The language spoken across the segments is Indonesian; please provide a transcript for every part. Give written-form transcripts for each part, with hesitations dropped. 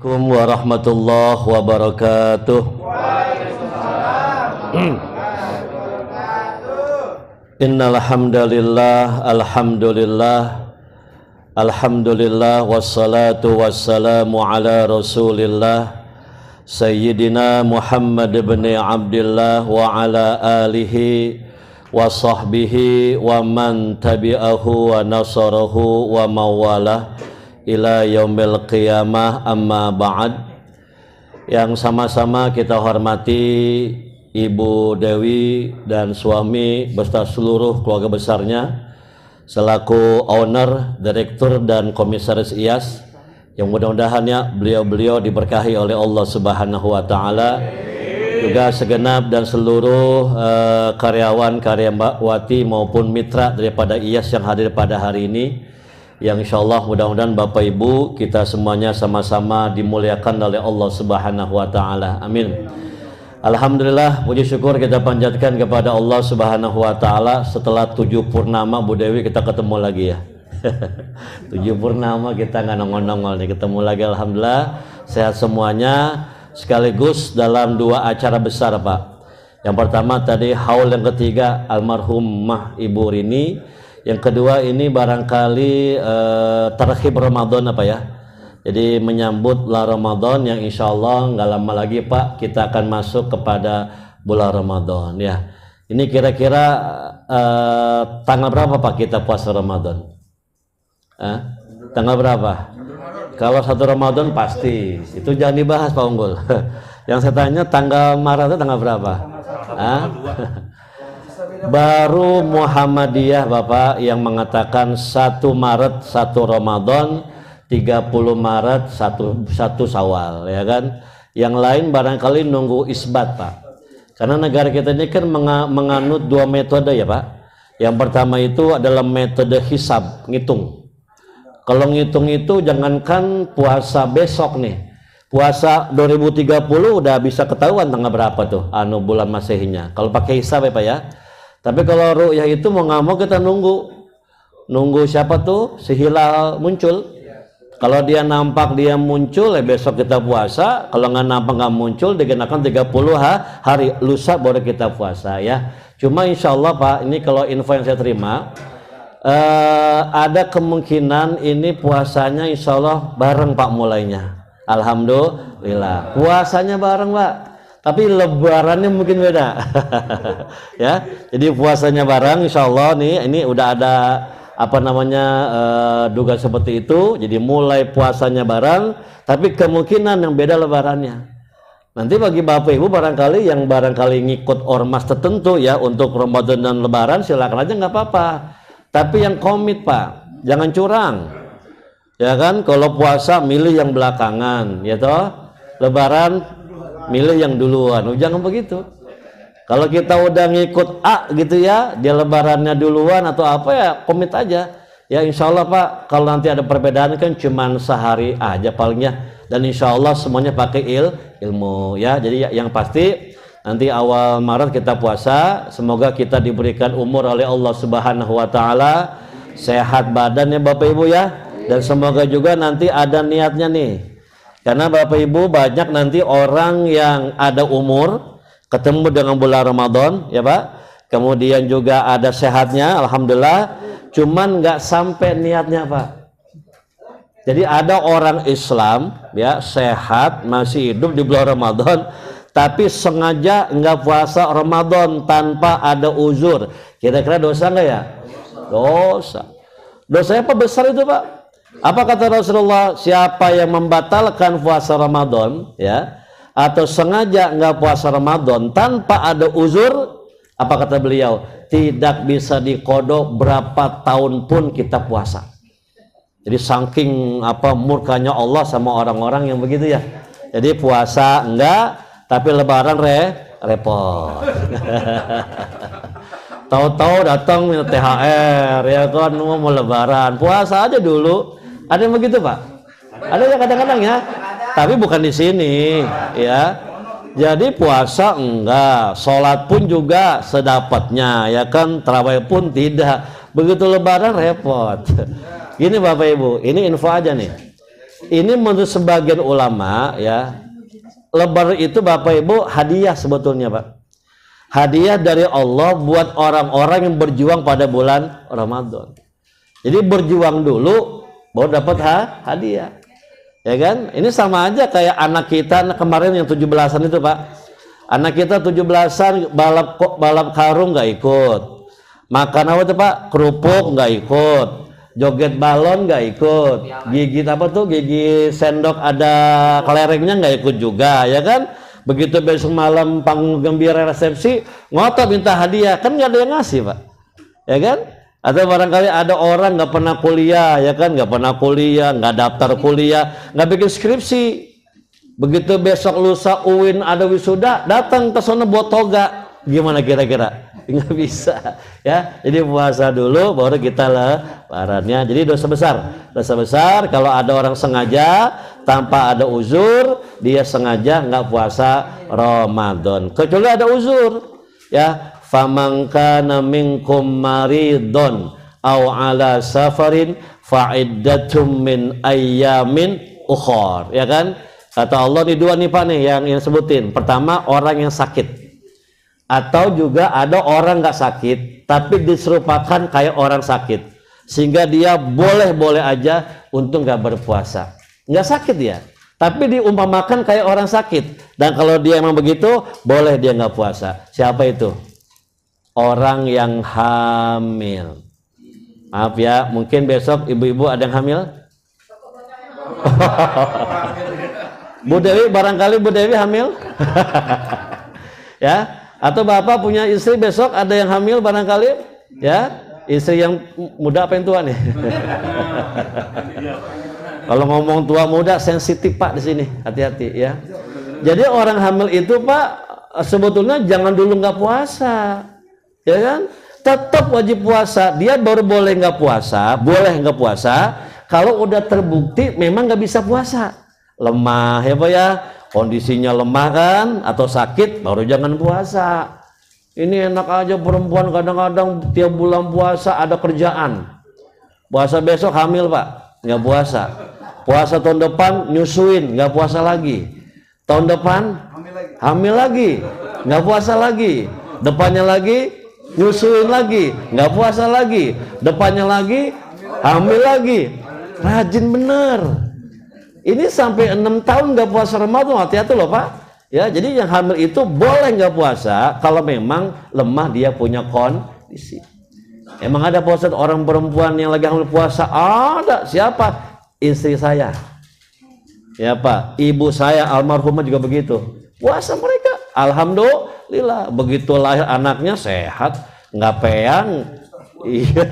Assalamualaikum warahmatullahi wabarakatuh. Innal hamdalillah alhamdulillah wassalatu wassalamu ala Rasulillah Sayyidina Muhammad ibn Abdullah wa ala alihi wa sahbihi wa man tabi'ahu wa nasarahu wa mawalah ila yaumil qiyamah, amma ba'd. Yang sama-sama kita hormati Ibu Dewi dan suami beserta seluruh keluarga besarnya selaku owner, direktur dan komisaris IAS, yang mudah-mudahannya beliau-beliau diberkahi oleh Allah Subhanahu wa taala, juga segenap dan seluruh karyawan karyawati maupun mitra daripada IAS yang hadir pada hari ini, yang insyaallah mudah-mudahan Bapak Ibu kita semuanya sama-sama dimuliakan oleh Allah Subhanahu wa taala. Amin. Alhamdulillah, puji syukur kita panjatkan kepada Allah Subhanahu wa taala. Setelah 7 purnama Bu Dewi kita ketemu lagi ya. 7 purnama kita nggak nongol-nongol nih, ketemu lagi. Alhamdulillah sehat semuanya, sekaligus dalam 2 acara besar Pak. Yang pertama tadi haul yang ketiga almarhumah Ibu Rini. Yang kedua ini barangkali tarhib Ramadan apa ya. Jadi menyambut bulan Ramadan yang insya Allah nggak lama lagi Pak kita akan masuk kepada bulan Ramadan ya. Ini kira-kira tanggal berapa Pak kita puasa Ramadan? Tanggal berapa? Kalau 1 Ramadan pasti itu jangan dibahas Pak Unggul. Yang saya tanya tanggal Maret tanggal berapa? Baru Muhammadiyah Bapak yang mengatakan 1 Maret 1 Ramadan, 30 Maret 1 Syawal ya kan. Yang lain barangkali nunggu isbat Pak, karena negara kita ini kan menganut 2 metode ya Pak. Yang pertama itu adalah metode hisab, ngitung. Kalau ngitung itu jangankan puasa besok nih, puasa 2030 udah bisa ketahuan tanggal berapa tuh bulan Masehinya kalau pakai hisab ya Pak ya. Tapi kalau ru'yah itu mau nggak mau kita nunggu siapa tuh si hilal muncul. Kalau dia nampak dia muncul besok kita puasa. Kalau nggak nampak nggak muncul dikenakan 30 hari, lusa baru kita puasa ya. Cuma insya Allah Pak, ini kalau info yang saya terima ada kemungkinan ini puasanya insya Allah bareng Pak mulainya. Alhamdulillah puasanya bareng Pak, tapi lebarannya mungkin beda. Ya, jadi puasanya bareng insya Allah nih, ini udah ada duga seperti itu. Jadi mulai puasanya bareng, tapi kemungkinan yang beda lebarannya. Nanti bagi Bapak Ibu barangkali yang ngikut ormas tertentu ya untuk Ramadan dan lebaran silakan aja nggak apa-apa. Tapi yang komit Pak, jangan curang. Ya kan, kalau puasa milih yang belakangan, ya toh. Lebaran milih yang duluan. Jangan begitu. Kalau kita udah ngikut gitu ya, dia lebarannya duluan atau apa ya, komit aja. Ya insya Allah Pak, kalau nanti ada perbedaan kan cuman sehari aja palingnya. Dan insya Allah semuanya pakai ilmu ya. Jadi yang pasti nanti awal Maret kita puasa. Semoga kita diberikan umur oleh Allah Subhanahu wa taala, sehat badannya Bapak Ibu ya. Dan semoga juga nanti ada niatnya nih. Karena Bapak Ibu banyak nanti orang yang ada umur ketemu dengan bulan Ramadan ya Pak, kemudian juga ada sehatnya alhamdulillah, cuman nggak sampai niatnya Pak. Jadi ada orang Islam ya sehat masih hidup di bulan Ramadan, tapi sengaja nggak puasa Ramadan tanpa ada uzur. Kira-kira dosa nggak ya? Dosa. Dosanya apa besar itu Pak? Apa kata Rasulullah? Siapa yang membatalkan puasa Ramadan ya, atau sengaja nggak puasa Ramadan tanpa ada uzur, apa kata beliau? Tidak bisa dikodok berapa tahun pun kita puasa. Jadi saking murkanya Allah sama orang-orang yang begitu ya. Jadi puasa enggak, tapi lebaran repot. Tahu-tahu datang minta THR ya kan, mau lebaran, puasa aja dulu. Ada yang begitu Pak? Ada ya kadang-kadang ya. Tapi bukan di sini ya. Jadi puasa enggak, sholat pun juga sedapatnya ya kan, tarawih pun tidak. Begitu lebaran repot. Gini Bapak Ibu, ini info aja nih. Ini menurut sebagian ulama ya, Lebaran itu Bapak Ibu hadiah sebetulnya Pak. Hadiah dari Allah buat orang-orang yang berjuang pada bulan Ramadan. Jadi berjuang dulu baru dapat hadiah. Ya kan? Ini sama aja kayak anak kita kemarin yang 17-an itu Pak. Anak kita 17-an balap karung nggak ikut. Makan apa tuh Pak? Kerupuk nggak ikut. Joget balon nggak ikut. Gigit apa tuh? Gigi sendok ada kelerengnya nggak ikut juga, ya kan? Begitu besok malam panggung gembira resepsi, ngotot minta hadiah, kan nggak ada yang ngasih Pak, ya kan? Atau barangkali ada orang nggak pernah kuliah, ya kan? Nggak pernah kuliah, nggak daftar kuliah, nggak bikin skripsi. Begitu besok lusa UIN ada wisuda, datang ke sana buat toga, gimana kira-kira? Nggak bisa, ya. Jadi puasa dulu, baru kita lebarannya. Jadi dosa besar kalau ada orang sengaja tanpa ada uzur, dia sengaja nggak puasa Ramadan. Kecuali ada uzur, ya. Faman kana minkum maridun aw ala safarin fa'iddatum min ayyamin ukhor, ya kan? Kata Allah di dua nih Pak nih yang sebutin. Pertama orang yang sakit. Atau juga ada orang nggak sakit tapi diserupakan kayak orang sakit sehingga dia boleh aja untuk nggak berpuasa, nggak sakit dia tapi diumpamakan kayak orang sakit, dan kalau dia emang begitu boleh dia nggak puasa. Siapa itu? Orang yang hamil. Maaf ya, mungkin besok ibu-ibu ada yang hamil. Bu Dewi, barangkali Bu Dewi hamil. Ya. Atau bapak punya istri besok ada yang hamil barangkali, ya, istri yang muda apa yang tua nih? Kalau ngomong tua muda sensitif Pak di sini, hati-hati ya. Jadi orang hamil itu Pak sebetulnya jangan dulu nggak puasa, ya kan? Tetap wajib puasa. Dia baru boleh nggak puasa kalau udah terbukti memang nggak bisa puasa, lemah ya Pak ya. Kondisinya lemah kan atau sakit baru jangan puasa. Ini enak aja perempuan kadang-kadang tiap bulan puasa ada kerjaan. Puasa besok hamil Pak, nggak puasa. Puasa tahun depan nyusuin, nggak puasa lagi. Tahun depan hamil lagi, nggak puasa lagi. Depannya lagi nyusuin lagi, nggak puasa lagi. Depannya lagi hamil lagi. Rajin bener. Ini sampai 6 tahun nggak puasa Ramadan, hati-hati loh Pak. Ya, jadi yang hamil itu boleh nggak puasa kalau memang lemah, dia punya kondisi. Emang ada puasa orang perempuan yang lagi hamil puasa? Ada. Siapa? Istri saya. Ya Pak, ibu saya almarhumah juga begitu. Puasa mereka, alhamdulillah. Begitu lahir anaknya sehat, nggak peyang. Iya,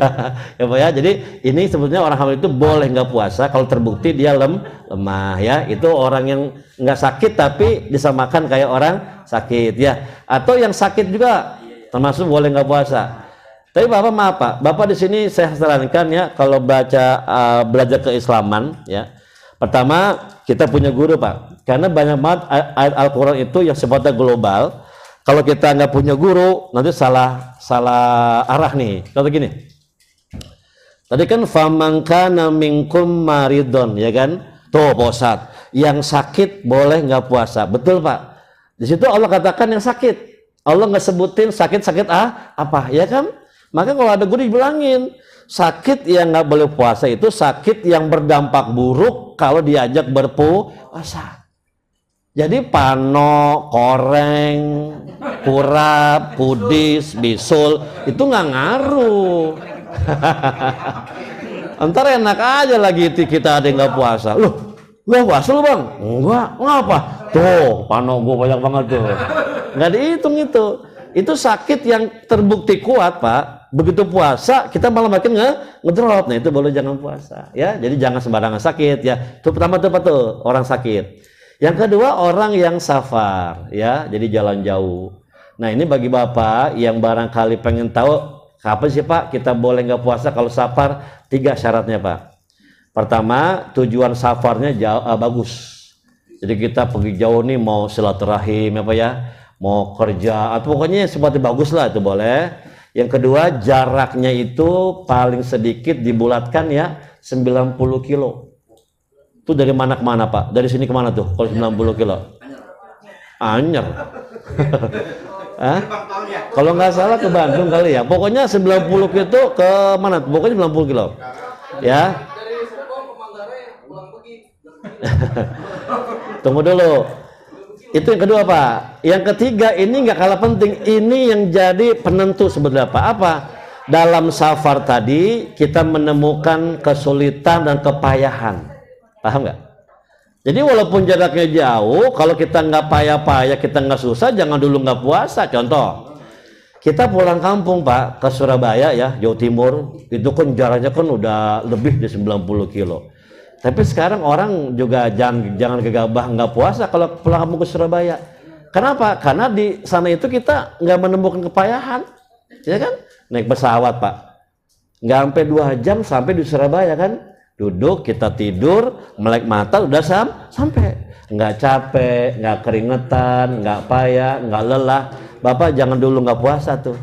ya Pak ya. Jadi ini sebetulnya orang hamil itu boleh nggak puasa kalau terbukti dia lemah ya. Itu orang yang nggak sakit tapi disamakan kayak orang sakit ya. Atau yang sakit juga termasuk boleh nggak puasa. Tapi Bapak maaf Pak, Bapak di sini saya sarankan ya kalau belajar keislaman ya. Pertama kita punya guru Pak, karena banyak banget ayat Al-Quran itu yang sifatnya global. Kalau kita nggak punya guru, nanti salah arah nih. Contoh gini. Tadi kan faman kana minkum maridun, ya kan? Tuh Pak Ustadz, yang sakit boleh nggak puasa. Betul Pak. Di situ Allah katakan yang sakit. Allah nggak sebutin sakit apa, ya kan? Maka kalau ada guru dibilangin, sakit yang nggak boleh puasa itu sakit yang berdampak buruk kalau diajak berpuasa. Jadi pano, koreng, kurap, kudis, bisul itu nggak ngaruh. Ntar enak aja lagi kita ada yang nggak puasa. Loh, nggak puasa lu Bang? Enggak, ngapa? Tuh, pano gue banyak banget tuh. Nggak dihitung itu. Itu sakit yang terbukti kuat Pak. Begitu puasa kita malah makin ngedrop. Nah itu boleh jangan puasa ya. Jadi jangan sembarangan sakit ya. Itu pertama tuh Pak tuh orang sakit. Yang kedua orang yang safar ya, jadi jalan jauh. Nah ini bagi Bapak yang barangkali pengen tahu kapan sih Pak kita boleh nggak puasa kalau safar, 3 syaratnya Pak. Pertama tujuan safarnya jauh, bagus. Jadi kita pergi jauh nih mau silaturahim apa ya, mau kerja atau pokoknya seperti bagus lah itu boleh. Yang kedua jaraknya itu paling sedikit dibulatkan ya 90 kilo. Itu dari mana ke mana Pak? Dari sini kemana tuh? Kalau 90 kilo? Anyer. Kalau nggak salah ke Bandung kali ya. Pokoknya 90 kilo itu ke mana? Pokoknya 90 kilo. Ya. Tunggu dulu. Itu yang kedua Pak. Yang ketiga ini nggak kalah penting. Ini yang jadi penentu sebenarnya Pak. Apa? Dalam safar tadi kita menemukan kesulitan dan kepayahan. Paham nggak? Jadi walaupun jaraknya jauh, kalau kita nggak payah-payah, kita nggak susah, jangan dulu nggak puasa. Contoh, kita pulang kampung Pak ke Surabaya ya, Jawa Timur, itu kan jaraknya kan udah lebih dari 90 kilo. Tapi sekarang orang juga jangan gegabah nggak puasa kalau pulang kampung ke Surabaya. Kenapa? Karena di sana itu kita nggak menemukan kepayahan, ya kan? Naik pesawat Pak, nggak sampai 2 jam sampai di Surabaya kan? Duduk, kita tidur, melek mata, udah sampai. Nggak capek, nggak keringetan, nggak payah, nggak lelah. Bapak jangan dulu nggak puasa tuh.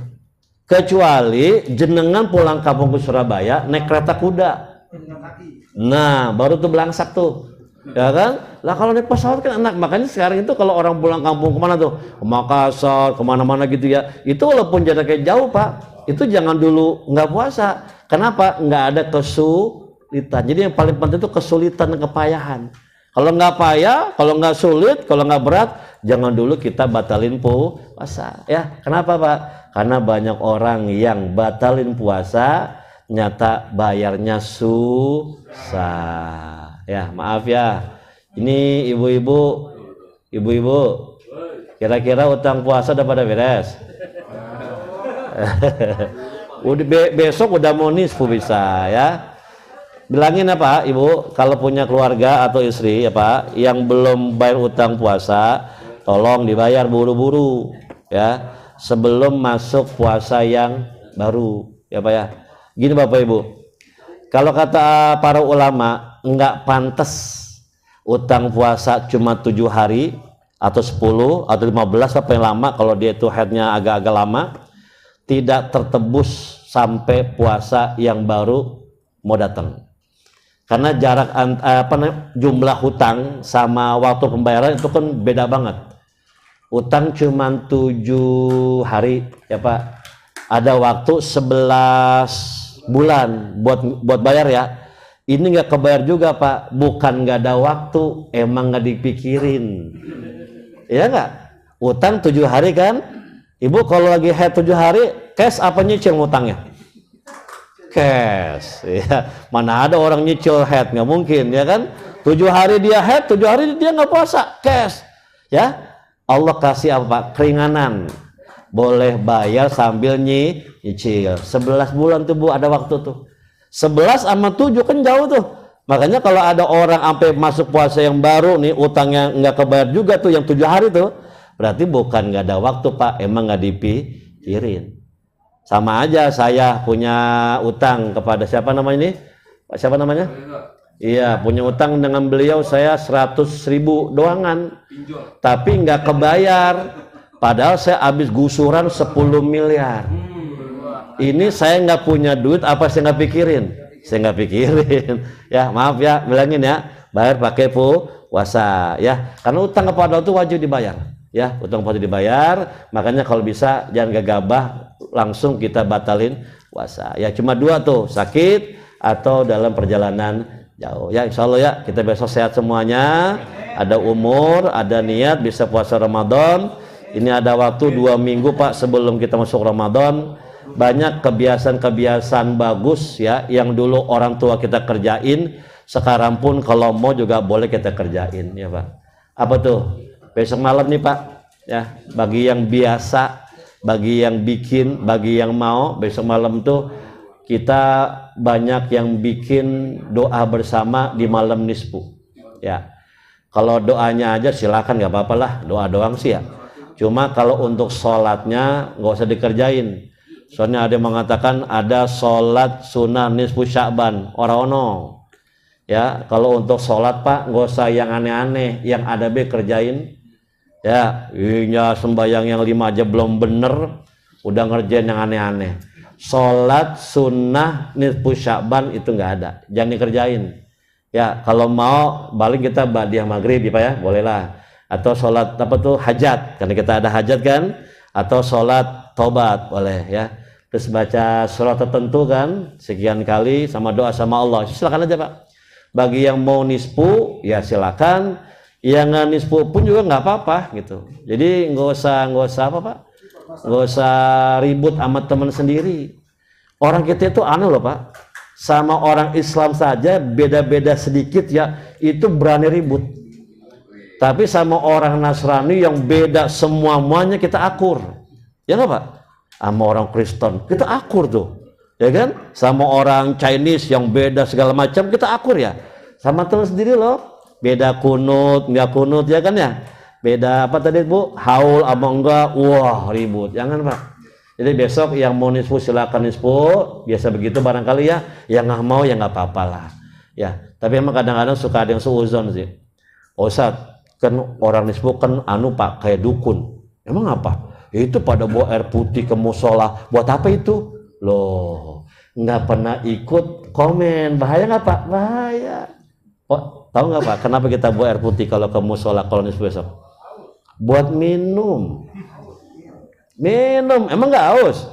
Kecuali jenengan pulang kampung ke Surabaya naik kereta kuda. Nah, baru tuh belangsak tuh. Ya kan? Lah kalau naik pesawat kan enak. Makanya sekarang itu kalau orang pulang kampung kemana tuh? Ke Makassar, kemana-mana gitu ya. Itu walaupun jaraknya jauh Pak, itu jangan dulu nggak puasa. Kenapa? Nggak ada kesulitan. Jadi yang paling penting itu kesulitan dan kepayahan. Kalau nggak payah, kalau nggak sulit, kalau nggak berat, jangan dulu kita batalin puasa. Ya, kenapa Pak? Karena banyak orang yang batalin puasa, nyata bayarnya susah. Ya, maaf ya. Ini ibu-ibu, kira-kira utang puasa udah pada beres? Besok udah mau nisfu bisa ya. Bilangin apa ibu kalau punya keluarga atau istri ya Pak yang belum bayar utang puasa, tolong dibayar buru-buru ya sebelum masuk puasa yang baru ya Pak ya. Gini Bapak Ibu, kalau kata para ulama nggak pantas utang puasa cuma 7 hari atau 10 atau 15 apa yang lama, kalau dia itu headnya agak-agak lama, tidak tertebus sampai puasa yang baru mau datang. Karena jarak jumlah hutang sama waktu pembayaran itu kan beda banget. Utang cuma 7 hari ya Pak. Ada waktu 11 bulan buat bayar ya. Ini nggak kebayar juga Pak. Bukan nggak ada waktu, emang nggak dipikirin. Ya nggak? Utang 7 hari kan? Ibu kalau lagi head 7 hari, cash apa nyicil ngutangnya? Cash, ya. Mana ada orang nyicil head, nggak mungkin ya kan? 7 hari dia head, 7 hari dia nggak puasa, cash ya. Allah kasih apa? Keringanan, boleh bayar sambil nyicil. 11 bulan tuh Bu, ada waktu tuh. 11 sama 7 kan jauh tuh. Makanya kalau ada orang sampai masuk puasa yang baru nih, utangnya nggak kebayar juga tuh yang 7 hari tuh, berarti bukan nggak ada waktu Pak, emang nggak dipikirin. Sama aja saya punya utang kepada siapa namanya ini? Pak siapa namanya? Iya, punya utang dengan beliau saya 100.000 doangan. Tapi nggak kebayar. Padahal saya habis gusuran 10 miliar. Ini saya nggak punya duit, apa saya nggak pikirin? Saya nggak pikirin. Ya, maaf ya, bilangin ya. Bayar pakai puasa ya. Karena utang kepada Allah itu wajib dibayar. Ya, utang puasa dibayar. Makanya kalau bisa jangan gegabah, langsung kita batalin puasa. Ya cuma 2 tuh, sakit atau dalam perjalanan jauh. Ya insya Allah ya kita besok sehat semuanya. Ada umur, ada niat bisa puasa Ramadan. Ini ada waktu 2 minggu Pak sebelum kita masuk Ramadan. Banyak kebiasaan-kebiasaan bagus ya yang dulu orang tua kita kerjain, sekarang pun kalau mau juga boleh kita kerjain ya Pak. Apa tuh? Besok malam nih Pak ya, bagi yang biasa, bagi yang bikin, bagi yang mau, besok malam tuh kita banyak yang bikin doa bersama di malam nisfu ya. Kalau doanya aja silakan, nggak apa-apa lah, doa doang sih ya. Cuma kalau untuk sholatnya nggak usah dikerjain. Soalnya ada yang mengatakan ada sholat sunnah nisfu Sya'ban, orang-orang ya. Kalau untuk sholat Pak nggak usah yang aneh-aneh, yang ada be kerjain ya. Iya sembahyang yang 5 aja belum bener udah ngerjain yang aneh-aneh. Sholat sunnah nisfu Sya'ban itu nggak ada, jangan dikerjain Ya, kalau mau balik kita ba'diyah maghrib ya Pak ya, bolehlah. Atau sholat apa tuh hajat, karena kita ada hajat kan, atau sholat tobat boleh ya. Terus baca surat tertentu kan, sekian kali sama doa sama Allah. Silakan aja Pak. Bagi yang mau nisfu ya silakan, yang nggak nisfu pun juga nggak apa-apa gitu. Jadi nggak usah apa Pak, nggak usah ribut sama teman sendiri. Orang kita itu aneh loh Pak. Sama orang Islam saja beda-beda sedikit ya itu berani ribut. Tapi sama orang Nasrani yang beda semuanya kita akur. Ya nggak Pak? Sama orang Kristen kita akur tuh. Ya kan? Sama orang Chinese yang beda segala macam kita akur ya. Sama teman sendiri loh. Beda kunut, nggak kunut ya kan ya. Beda apa tadi Bu? Haul apa enggak? Wah ribut. Jangan Pak. Jadi besok yang mau nisfu silakan nisfu, biasa begitu barangkali ya. Yang nggak mau ya nggak apa-apa lah. Ya, tapi emang kadang-kadang suka ada yang suuzon sih. Ustaz, kan orang nisfu kan Pak kayak dukun. Emang apa? Itu pada bawa air putih ke musola. Buat apa itu? Loh, nggak pernah ikut komen. Bahaya nggak Pak? Bahaya. Oh, tahu nggak Pak? Kenapa kita bawa air putih kalau ke musola kalau nisfu besok? Buat minum. Minum, emang nggak haus?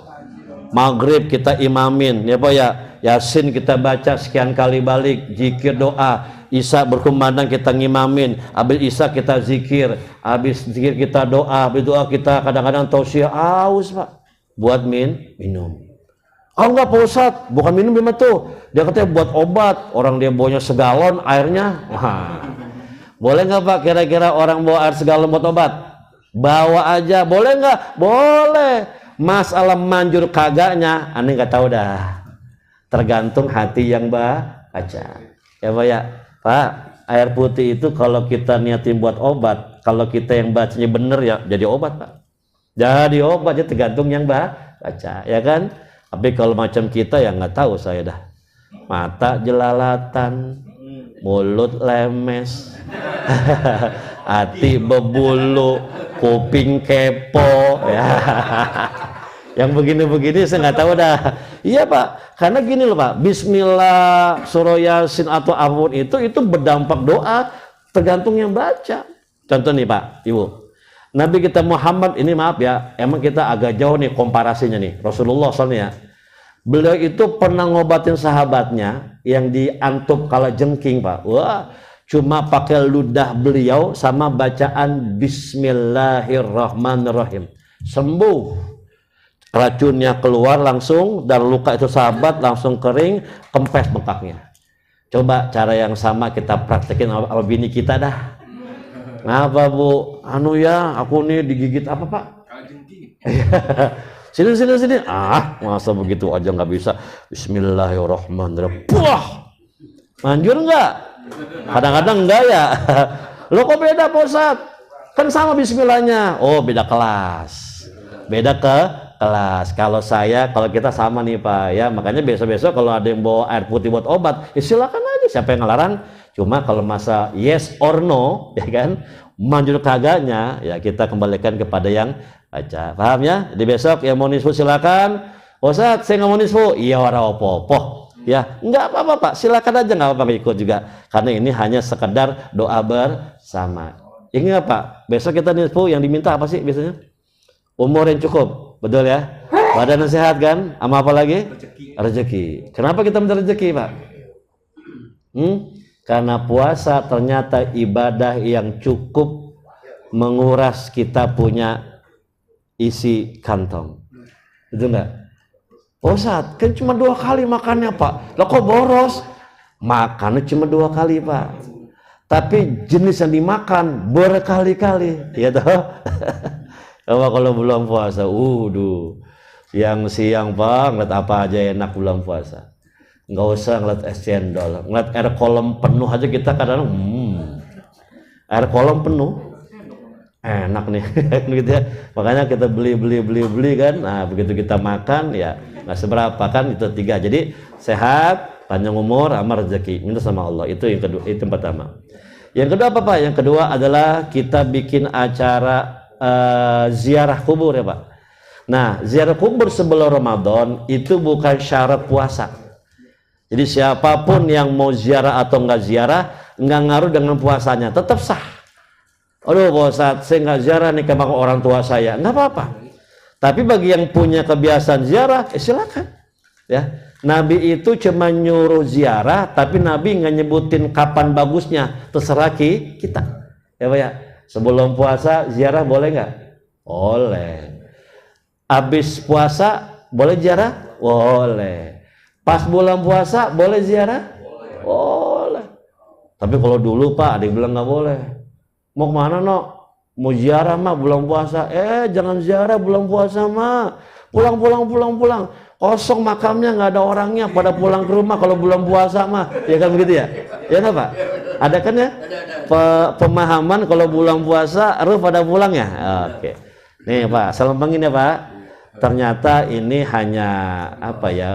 Maghrib kita imamin, ya Pak ya. Yasin kita baca sekian kali balik, zikir doa. Isya berkumandang kita ngimamin. Habis Isya kita zikir, habis zikir kita doa, habis doa kita kadang-kadang tausiah. Haus Pak, buat minum. Oh enggak Pak Ustadz, bukan minum memang tuh. Dia katanya buat obat. Orang dia bawanya segalon airnya. Wah. Boleh nggak Pak kira-kira orang bawa air segalon buat obat? Bawa aja, boleh nggak? Boleh. Masalah manjur kagaknya, aneh nggak tahu dah. Tergantung hati yang baca. Ya Pak ya, Pak. Air putih itu kalau kita niatin buat obat, kalau kita yang bacanya bener ya jadi obat Pak. Jadi obat ya tergantung yang baca, ya kan? Tapi kalau macam kita ya nggak tahu saya dah. Mata jelalatan, mulut lemes, hati bebulu, kuping kepo ya. Yang begini-begini saya nggak tahu dah. Iya Pak, karena gini loh Pak, Bismillah, Surah Yasin atau apapun itu berdampak doa tergantung yang baca. Contoh nih Pak, Ibu, Nabi kita Muhammad ini maaf ya, emang kita agak jauh nih komparasinya nih, Rasulullah SAW ya. Beliau itu pernah ngobatin sahabatnya yang diantuk kala jengking Pak. Wah, cuma pakai ludah beliau sama bacaan Bismillahirrahmanirrahim. Sembuh. Racunnya keluar langsung dan luka itu sahabat langsung kering, kempes bengkaknya. Coba cara yang sama kita praktekin sama bini kita dah. Ngapa Bu? Anu ya, aku nih digigit apa Pak? Sini. Ah, masa begitu aja nggak bisa. Bismillahirrahmanirrahim. Wah, manjur nggak? Kadang-kadang enggak ya. Lo kok beda Pak Ustadz? Kan sama bismillahnya. Oh beda kelas. Beda kelas. Kalau kita sama nih Pak ya. Makanya besok-besok kalau ada yang bawa air putih buat obat, ya silakan aja. Siapa yang ngelarang? Cuma kalau masa yes or no, ya kan, manjur kagaknya, ya kita kembalikan kepada yang baca. Paham ya? Jadi besok yang mau nisfu silakan. Ustadz, saya nggak mau nisfu. Iya ora opo-opo. Ya, nggak apa-apa Pak. Silakan aja nggak apa-apa ikut juga. Karena ini hanya sekedar doa bersama. Ingat Pak, besok kita nisfu yang diminta apa sih biasanya? Umur yang cukup, betul ya? Badan sehat kan? Sama apa lagi? Rezeki. Kenapa kita minta rezeki Pak? Karena puasa ternyata ibadah yang cukup menguras kita punya isi kantong. Betul nggak? Ustadz, kan cuma 2 kali makannya Pak. Lah kok boros? Makannya cuma 2 kali Pak. Tapi jenis yang dimakan berkali-kali. Ya toh? Kalau belum puasa, siang Pak, ngeliat apa aja enak bulan puasa. Nggak usah ngeliat es cendol, ngeliat air kolam penuh aja kita kadang air kolam penuh enak nih gitu ya. Makanya kita beli kan. Nah begitu kita makan ya nggak seberapa kan, itu 3. Jadi sehat, panjang umur, sama rezeki, minta sama Allah. Itu yang kedua, itu yang pertama. Yang kedua apa Pak? Yang kedua adalah kita bikin acara ziarah kubur ya Pak. Nah ziarah kubur sebelum Ramadan itu bukan syarat puasa. Jadi siapapun yang mau ziarah atau nggak ziarah, nggak ngaruh dengan puasanya, tetap sah. Aduh Pak Ustadz, saya nggak ziarah nih ke makam orang tua saya, nggak apa-apa. Tapi bagi yang punya kebiasaan ziarah, silakan. Ya, Nabi itu cuma nyuruh ziarah, tapi Nabi nggak nyebutin kapan bagusnya, terserah kita. Ya Pak ya, sebelum puasa ziarah boleh nggak? Boleh. Habis puasa boleh ziarah? Boleh. Pas bulan puasa boleh ziarah? Boleh. Tapi kalau dulu Pak, ada yang bilang nggak boleh. Mau kemana no? Mau ziarah mah bulan puasa. Jangan ziarah bulan puasa mah. Pulang. Kosong makamnya, nggak ada orangnya. Pada pulang ke rumah kalau bulan puasa mah. Ya kan begitu ya? Ya nggak Pak? Ada kan ya? Pemahaman kalau bulan puasa harus pada pulang ya? Oke. Nih Pak, salam pangin ya Pak. Ternyata ini hanya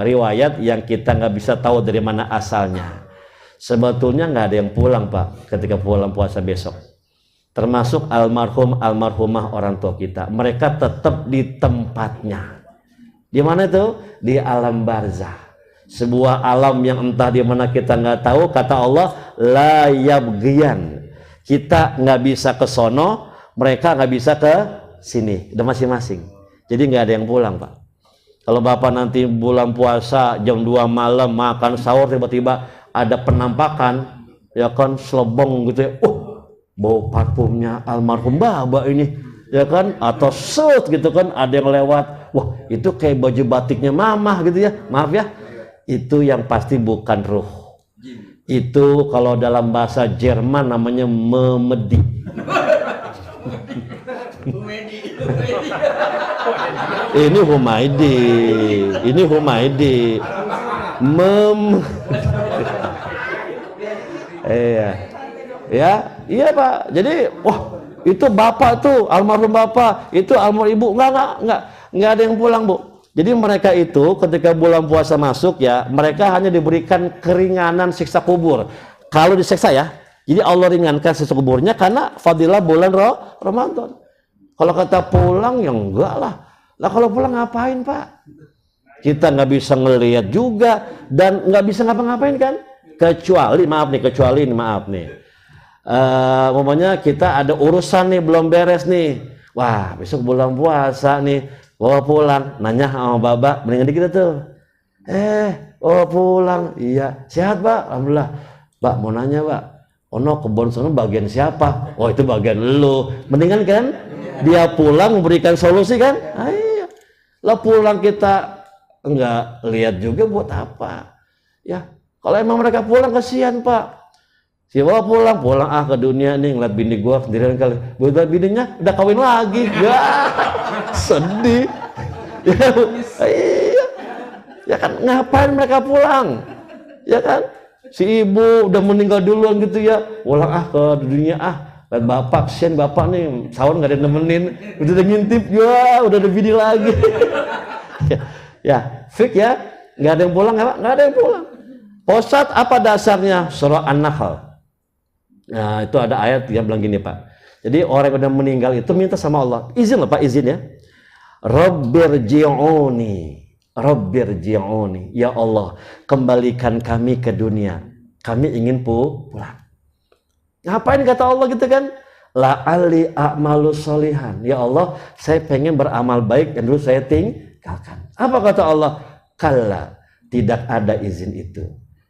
riwayat yang kita nggak bisa tahu dari mana asalnya. Sebetulnya nggak ada yang pulang Pak ketika pulang puasa besok. Termasuk almarhumah orang tua kita, mereka tetap di tempatnya. Di mana itu? Di alam barzah, sebuah alam yang entah di mana kita nggak tahu. Kata Allah, la yabghiyan, kita nggak bisa ke sono, mereka nggak bisa ke sini, udah masing-masing. Jadi nggak ada yang pulang Pak. Kalau Bapak nanti bulan puasa jam 2 malam makan sahur, tiba-tiba ada penampakan, ya kan, selebong gitu ya, bau parfumnya almarhum Baba ini, ya kan, atau set gitu kan, ada yang lewat, wah itu kayak baju batiknya mamah gitu ya, maaf ya, itu yang pasti bukan ruh. Itu kalau dalam bahasa Jerman namanya memedi. Ini Humaydi. Iya Pak. Jadi itu bapak tuh, almarhum bapak, itu almarhum ibu, nggak ada yang pulang Bu. Jadi mereka itu ketika bulan puasa masuk ya, mereka hanya diberikan keringanan siksa kubur. Kalau disiksa ya, jadi Allah ringankan siksa kuburnya karena fadilah bulan Ramadan. Kalau kata pulang ya enggak lah. Lah kalau pulang ngapain Pak? Kita nggak bisa ngelihat juga dan nggak bisa ngapa-ngapain kan? Kecuali maaf nih. Umpamanya kita ada urusan nih belum beres nih. Wah besok bulan puasa nih, bawa pulang. Nanya sama Baba, mendingan dikit tuh. Bawa pulang. Iya, sehat Pak. Alhamdulillah. Pak mau nanya Pak. Ono kebon sana bagian siapa? Oh itu bagian lu. Mendingan kan? Dia pulang memberikan solusi kan? Iya. Lah pulang kita enggak lihat juga buat apa? Ya, kalau emang mereka pulang kasihan Pak. Siapa pulang ke dunia nih ngeliat bini gua sendirian kali. Buat bininya udah kawin lagi. Ya, sedih. Ya, iya. Ya kan ngapain mereka pulang? Ya kan? Si ibu udah meninggal duluan gitu ya. Pulang ke dunia lihat bapak, kesian bapak nih sahur nggak ada nemenin, udah ngintip ya, udah ada bini lagi. ya, fik ya, nggak ada yang pulang, nggak ada yang pulang. Posat apa dasarnya? Surah An-Nahl. Nah itu ada ayat yang bilang gini Pak. Jadi orang yang udah meninggal itu minta sama Allah, izin lah Pak, izin ya. Rabbirji'uni, ya Allah, kembalikan kami ke dunia. Kami ingin pulang. Ngapain kata Allah gitu kan? La'ali a'malu sholihan. Ya Allah, saya pengen beramal baik yang dulu saya tinggalkan. Apa kata Allah? Kalla, tidak ada izin itu.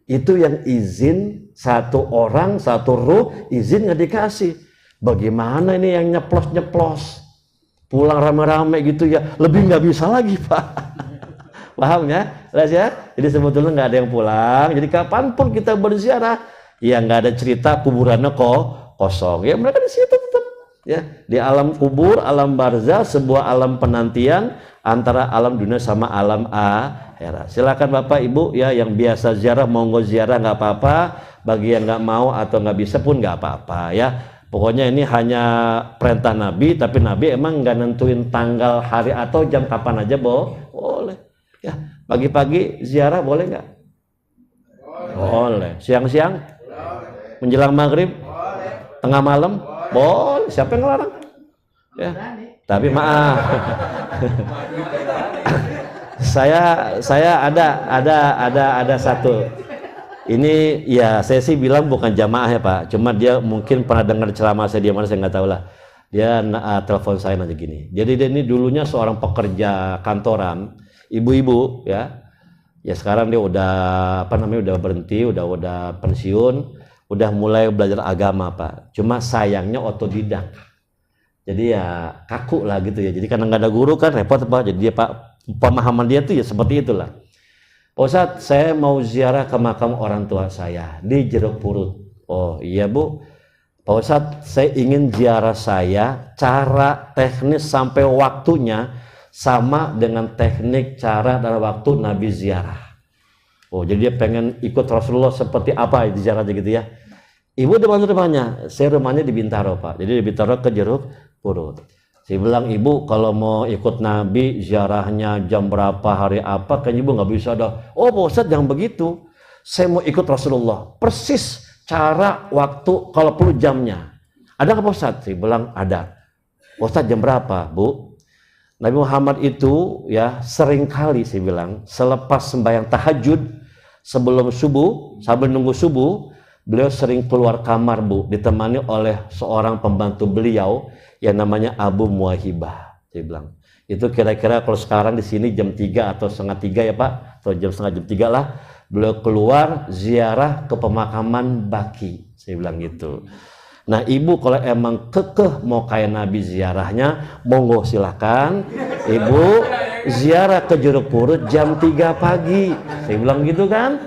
Itu yang izin satu orang, satu ruh, izin nggak dikasih. Bagaimana ini yang nyeplos-nyeplos? Pulang rame-rame gitu ya, lebih nggak bisa lagi Pak. Paham ya? Jelas ya? Jadi sebetulnya nggak ada yang pulang. Jadi kapanpun kita berziarah, ya nggak ada cerita kuburannya kosong. Ya mereka di situ tetap. Ya di alam kubur, alam barzah, sebuah alam penantian antara alam dunia sama alam akhirat. Silakan Bapak Ibu ya yang biasa ziarah monggo ziarah nggak apa-apa. Bagi yang nggak mau atau nggak bisa pun nggak apa-apa ya. Pokoknya ini hanya perintah Nabi, tapi Nabi emang nggak nentuin tanggal, hari atau jam kapan aja boleh. Ya pagi-pagi ziarah boleh nggak? Boleh. Siang-siang? Menjelang maghrib? Tengah malam? Boleh. Siapa yang ngelarang? Ya. Tapi maaf. saya ada Ini ya saya sih bilang bukan jamaah ya Pak, cuma dia mungkin pernah dengar ceramah saya di mana saya nggak tahu lah. Dia telepon saya nanti gini. Jadi dia ini dulunya seorang pekerja kantoran, ibu-ibu ya. Ya sekarang dia udah udah berhenti, udah pensiun, udah mulai belajar agama Pak. Cuma sayangnya otodidak. Jadi ya kaku lah gitu ya. Jadi karena nggak ada guru kan repot Pak. Jadi dia Pak pemahaman dia tuh ya seperti itulah. Pak Ustadz, saya mau ziarah ke makam orang tua saya di Jeruk Purut. Oh iya Bu. Pak Ustadz, saya ingin ziarah saya, cara teknis sampai waktunya sama dengan teknik cara dan waktu Nabi ziarah. Oh jadi dia pengen ikut Rasulullah seperti apa di ziarahnya gitu ya. Ibu di mana rumahnya? Saya rumahnya di Bintaro Pak. Jadi di Bintaro ke Jeruk Purut. Saya bilang, ibu kalau mau ikut Nabi ziarahnya jam berapa, hari apa, kan ibu nggak bisa dah. Oh Pak Ustadz jangan begitu, saya mau ikut Rasulullah persis cara, waktu, kalau perlu jamnya. Ada nggak Pak Ustadz? Saya bilang ada. Pak Ustadz jam berapa Bu? Nabi Muhammad itu ya seringkali saya bilang selepas sembahyang tahajud sebelum subuh, sambil nunggu subuh, beliau sering keluar kamar Bu, ditemani oleh seorang pembantu beliau yang namanya Abu Muwahibah. Saya bilang itu kira-kira kalau sekarang di sini jam 3 atau setengah 3 ya Pak, atau setengah jam 3 lah, beliau keluar ziarah ke pemakaman Baki. Saya bilang gitu. Nah ibu kalau emang kekeh mau kayak Nabi ziarahnya, monggo silakan ibu ziarah ke Jeruk Purut jam 3 pagi. Saya bilang gitu kan.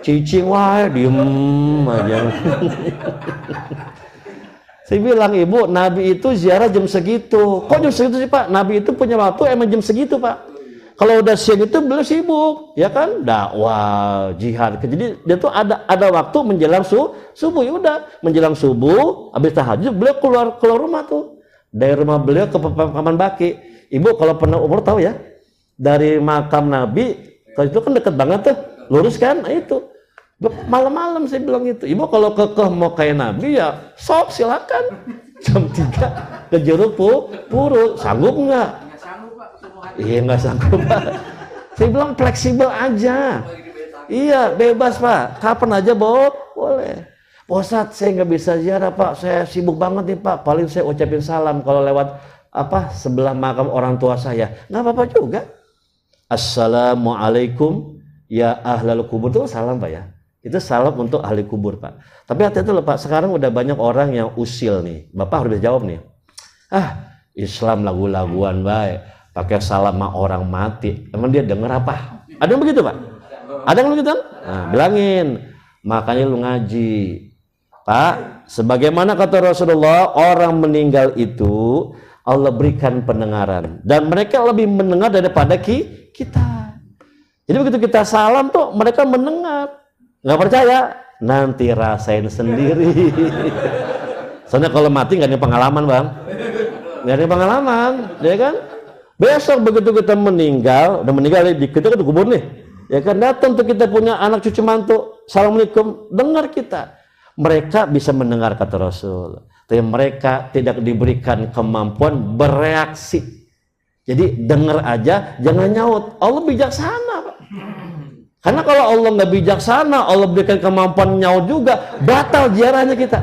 Cicing wah diem aja. Saya bilang ibu, Nabi itu ziarah jam segitu. Kok jam segitu sih Pak? Nabi itu punya waktu emang jam segitu Pak. Kalau udah siang itu beliau sibuk, ya kan? Dakwah, jihad. Jadi dia tuh ada waktu menjelang subuh. Ya udah, menjelang subuh, habis tahajud beliau keluar rumah tuh. Dari rumah beliau ke pemakaman Baki. Ibu kalau pernah umur tahu ya, dari makam Nabi, kalau itu kan deket banget tuh, lurus kan? Nah itu. Malam-malam saya bilang gitu. Ibu kalau kekeh mau kayak Nabi ya sok silakan. Jam 3 ke Jeruk Purut. Sanggup nggak? Nggak sanggup Pak. Iya nggak sanggup Pak. Saya bilang fleksibel aja. Iya bebas Pak. Kapan aja boleh. Pak Ustadz saya nggak bisa ziarah Pak. Saya sibuk banget nih Pak. Paling saya ucapin salam kalau lewat sebelah makam orang tua saya. Nggak apa-apa juga. Assalamualaikum ya ahlal kubur itu salam Pak ya. Itu salam untuk ahli kubur Pak. Tapi hati-hati loh Pak, sekarang udah banyak orang yang usil nih. Bapak harus bisa jawab nih. Islam lagu-laguan baik, pakai salam sama orang mati. Emang dia denger apa? Ada yang begitu Pak? Ada yang begitu? Nah, bilangin. Makanya lu ngaji. Pak, sebagaimana kata Rasulullah, orang meninggal itu Allah berikan pendengaran. Dan mereka lebih mendengar daripada kita. Jadi begitu kita salam tuh mereka mendengar. Nggak percaya? Nanti rasain sendiri. Soalnya kalau mati nggak ada pengalaman Bang. Nggak ada pengalaman, ya kan? Besok begitu kita meninggal, udah meninggal kita kan kubur nih, ya kan? Datang tuh kita punya anak cucu mantu, assalamualaikum, dengar kita. Mereka bisa mendengar kata Rasul, tapi mereka tidak diberikan kemampuan bereaksi. Jadi dengar aja, jangan nyaut. Allah bijaksana Pak. Karena kalau Allah nggak bijaksana, Allah berikan kemampuan nyaut juga, batal ziarahnya kita.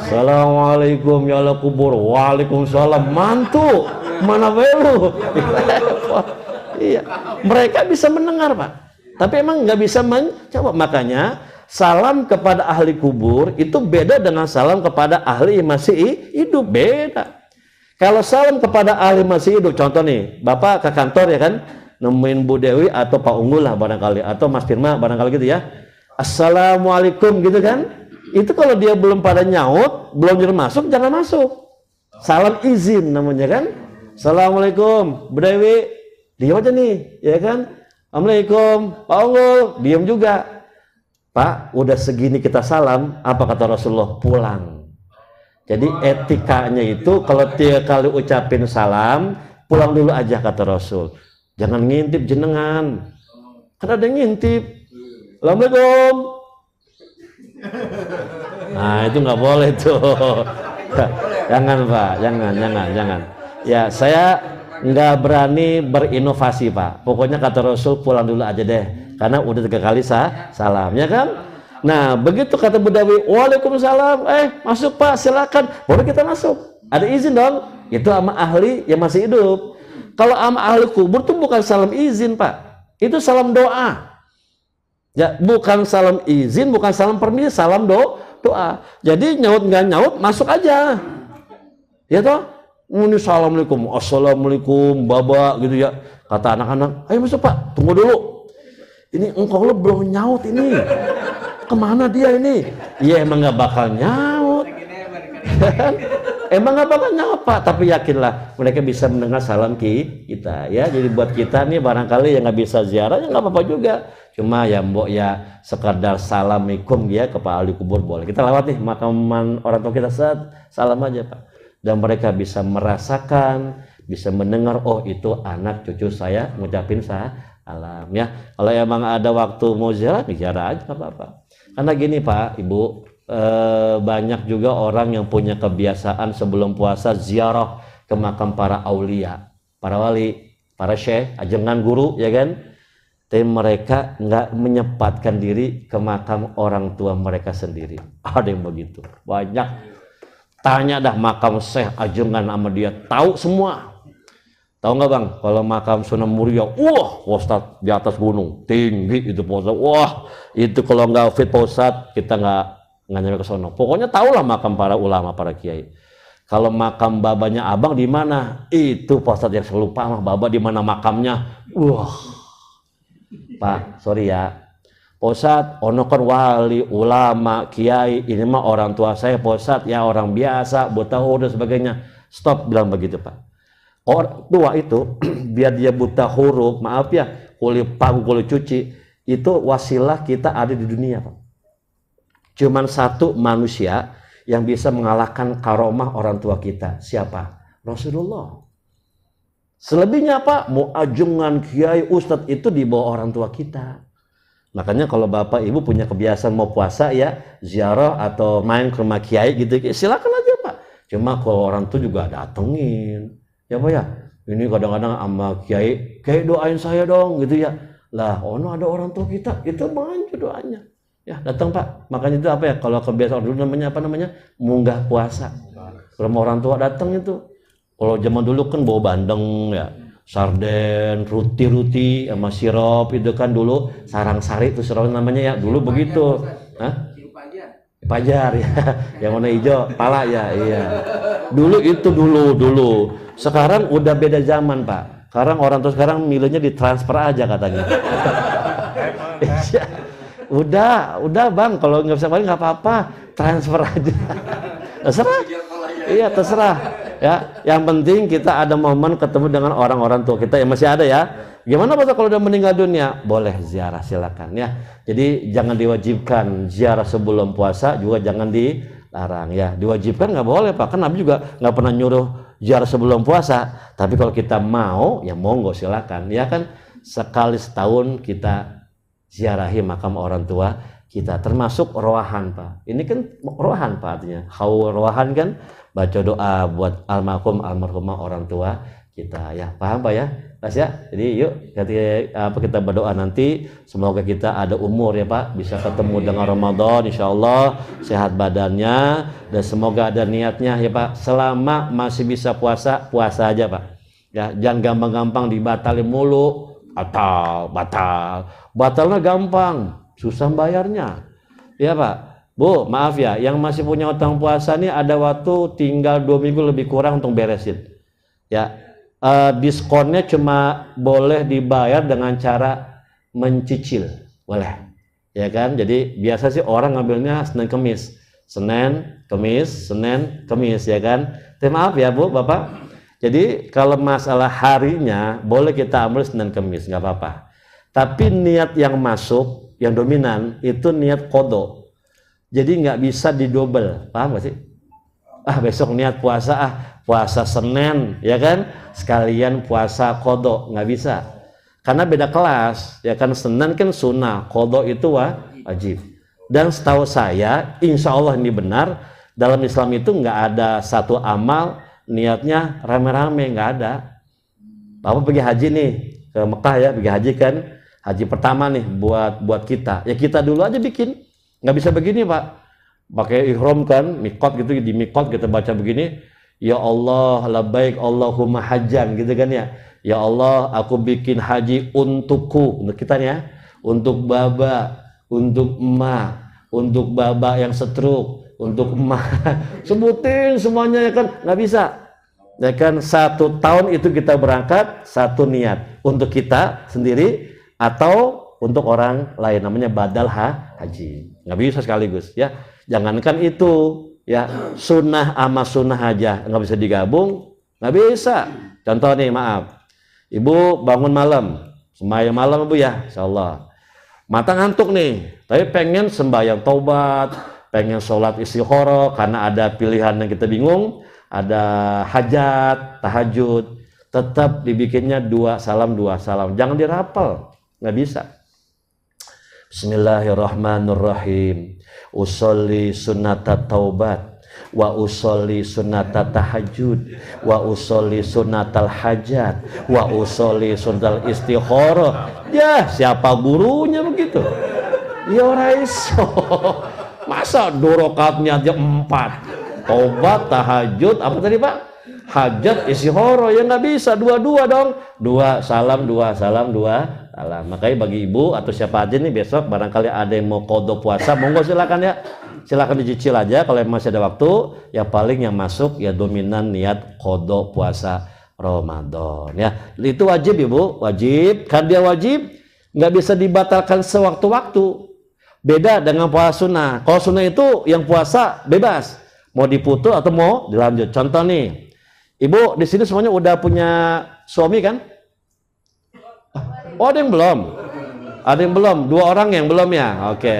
Assalamualaikum ya Allah kubur. Waalaikumsalam. Mantu mana belu. Iya, mereka bisa mendengar Pak, tapi emang nggak bisa mencoba. Makanya salam kepada ahli kubur itu beda dengan salam kepada ahli yang masih hidup, beda. Kalau salam kepada ahli masih hidup, contoh nih, Bapak ke kantor ya kan, nemuin Bu Dewi atau Pak Unggul lah barangkali, atau Mas Firma barangkali gitu ya, assalamualaikum gitu kan. Itu kalau dia belum pada nyaut, belum nyuruh masuk, jangan masuk. Salam izin namanya kan. Assalamualaikum Bu Dewi, diam aja nih ya kan. Assalamualaikum Pak Unggul, diam juga. Pak, udah segini kita salam, apa kata Rasulullah? Pulang. Jadi etikanya itu kalau 3 kali ucapin salam, pulang dulu aja kata Rasul. Jangan ngintip jenengan. Kan ada yang ngintip. Assalamualaikum. Nah itu nggak boleh tuh. Jangan Pak, jangan. Ya saya nggak berani berinovasi Pak. Pokoknya kata Rasul pulang dulu aja deh. karena udah 3 kali salam, ya kan? Nah, begitu kata Budawi, waalaikumsalam, masuk Pak, silakan. Baru kita masuk. Ada izin dong. Itu sama ahli yang masih hidup. Kalau sama ahli kubur tuh bukan salam izin, Pak. Itu salam doa. Ya, bukan salam izin, bukan salam permisi, salam doa. Jadi nyaut nggak nyaut, masuk aja. Ya toh? Ini assalamualaikum, assalamualaikum, baba gitu ya. Kata anak-anak, ayo masuk Pak, tunggu dulu. Ini engkau lo belum nyaut ini. Kemana dia ini? Iya emang nggak bakal nyaut. Emang nggak bakal nyaut Pak, tapi yakinlah mereka bisa mendengar salam kita ya. Jadi buat kita nih barangkali yang nggak bisa ziarah ya nggak apa-apa juga. Cuma ya mbok ya sekadar assalamualaikum ya ke Pak ahli kubur boleh. Kita lewat nih makaman orang tua kita, salam aja Pak. Dan mereka bisa merasakan, bisa mendengar, oh itu anak cucu saya ngucapin salam ya. Kalau emang ada waktu mau ziarah aja nggak apa-apa. Karena gini Pak, Ibu, banyak juga orang yang punya kebiasaan sebelum puasa ziarah ke makam para aulia, para wali, para syekh, ajengan guru, ya kan? Tapi mereka nggak menyempatkan diri ke makam orang tua mereka sendiri. Ada yang begitu, banyak. Tanya dah makam syekh, ajengan sama dia, tahu semua. Tahu nggak Bang, kalau makam Sunan Muria, wah Ustadz di atas gunung, tinggi itu Pak Ustadz, wah itu kalau nggak fit Pak Ustadz, kita nggak nyampe ke sono. Pokoknya tahulah makam para ulama, para kiai. Kalau makam babanya abang di mana? Itu Pak Ustadz yang selalu lupa, baba di mana makamnya? Wah, Pak, sorry ya, Pak Ustadz, ono kan wali, ulama, kiai, ini mah orang tua saya Pak Ustadz, ya orang biasa, buta huruf dan sebagainya. Stop bilang begitu Pak. Orang tua itu biar dia buta huruf, maaf ya, kulit pagu, kulit cuci, itu wasilah kita ada di dunia Pak. Cuman satu manusia yang bisa mengalahkan karomah orang tua kita. Siapa? Rasulullah. Selebihnya Pak, mau ajengan, kiai, ustadz itu di bawah orang tua kita. Makanya kalau bapak ibu punya kebiasaan mau puasa ya, ziarah atau main ke rumah kiai gitu, silakan aja Pak. Cuma kalau orang tua juga datengin. Ya Pak ya, ini kadang-kadang sama kiai doain saya dong gitu ya. Lah, ada orang tua kita, itu maju doanya. Ya, datang Pak. Makanya itu apa ya? Kalau kebiasaan dulu namanya apa namanya? Munggah puasa. Kalau orang tua datang itu. Kalau zaman dulu kan bawa bandeng ya, sarden, ruti sama sirup itu kan dulu sarang sari itu sirup namanya ya. Dulu begitu. Hah? Pajar ya, yang warna hijau, pala ya, iya. Dulu itu dulu. Sekarang udah beda zaman Pak. Sekarang orang tua sekarang milihnya ditransfer aja katanya. udah Bang, kalau nggak bisa balik nggak apa-apa, transfer aja. Terserah. Iya terserah. Ya, yang penting kita ada momen ketemu dengan orang-orang tua kita yang masih ada ya. Gimana Pak kalau udah meninggal dunia? Boleh ziarah silakan ya. Jadi jangan diwajibkan ziarah sebelum puasa, juga jangan dilarang ya. Diwajibkan nggak boleh Pak. Kan Nabi juga nggak pernah nyuruh ziarah sebelum puasa. Tapi kalau kita mau, ya monggo silakan. Ya kan sekali setahun kita ziarahi makam orang tua kita, termasuk rohan Pak. Ini kan rohan Pak artinya. Rohan kan baca doa buat almarhumah orang tua kita ya. Paham Pak ya? Pas ya. Jadi yuk kita berdoa nanti semoga kita ada umur ya Pak, bisa ketemu dengan Ramadan insyaallah, sehat badannya, dan semoga ada niatnya ya Pak. Selama masih bisa puasa aja Pak. Ya, jangan gampang-gampang dibatalin mulu. Batalnya gampang, susah bayarnya. Ya Pak. Bu, maaf ya, yang masih punya utang puasa nih ada waktu tinggal 2 minggu lebih kurang untuk beresin. Ya, diskonnya cuma boleh dibayar dengan cara mencicil, boleh. Ya kan? Jadi biasa sih orang ngambilnya Senin Kemis, Senin Kemis ya kan? Tapi maaf ya Bu, Bapak. Jadi kalau masalah harinya boleh kita ambil Senin Kemis, nggak apa-apa. Tapi niat yang masuk, yang dominan itu niat qadha. Jadi nggak bisa didobel, paham gak sih? Besok niat puasa Senin, ya kan? Sekalian puasa qadha, nggak bisa. Karena beda kelas, ya kan? Senin kan sunnah, qadha itu wajib. Dan setahu saya, insya Allah ini benar, dalam Islam itu nggak ada satu amal niatnya rame-rame, nggak ada. Bapak pergi haji nih ke Mekah ya, pergi haji kan? Haji pertama nih buat kita. Ya kita dulu aja bikin. Nggak bisa begini Pak. Pakai ihram kan, mikot gitu, di mikot kita baca begini. Ya Allah, labbaik Allahumma hajjan gitu kan ya. Ya Allah, aku bikin haji untukku, untuk kita nih ya. Untuk baba, untuk emak, untuk baba yang setruk, untuk emak. Sebutin semuanya ya kan, nggak bisa. Ya kan 1 tahun itu kita berangkat 1 niat untuk kita sendiri atau untuk orang lain, namanya badal haji. Nggak bisa sekaligus ya. Jangankan itu ya, sunnah sama sunnah aja nggak bisa digabung, nggak bisa. Contoh nih, maaf, ibu bangun malam, sembahyang malam ibu ya, insyaallah. Mata ngantuk nih, tapi pengen sembahyang taubat, pengen sholat istikharah karena ada pilihan yang kita bingung. Ada hajat, tahajud, tetap dibikinnya 2 salam, 2 salam. Jangan dirapal, nggak bisa. Bismillahirrahmanirrahim. Usolli sunnatat taubat, wa usolli sunnatat tahajud, wa usolli sunnatal hajat, wa usolli sunnatal istikharah. Ya, siapa gurunya begitu? Ya ora iso. Masa 2 rakaat niatnya 4? Taubat, tahajud, apa tadi Pak? Hajat, istikharah, ya nggak bisa, 2-2 dong. 2 salam, 2 salam, 2 salam. Makanya bagi ibu atau siapa aja nih besok barangkali ada yang mau qada puasa, monggo silakan ya. Silakan dicicil aja kalau masih ada waktu. Ya paling yang masuk ya dominan niat qada puasa Ramadan ya. Itu wajib ibu, wajib. Kan dia wajib, nggak bisa dibatalkan sewaktu-waktu. Beda dengan puasa sunnah. Kalau sunnah itu yang puasa bebas. Mau diputus atau mau dilanjut. Contoh nih, ibu di sini semuanya udah punya suami kan? Oh, ada yang belum? Ada yang belum? 2 orang yang belum ya? Oke,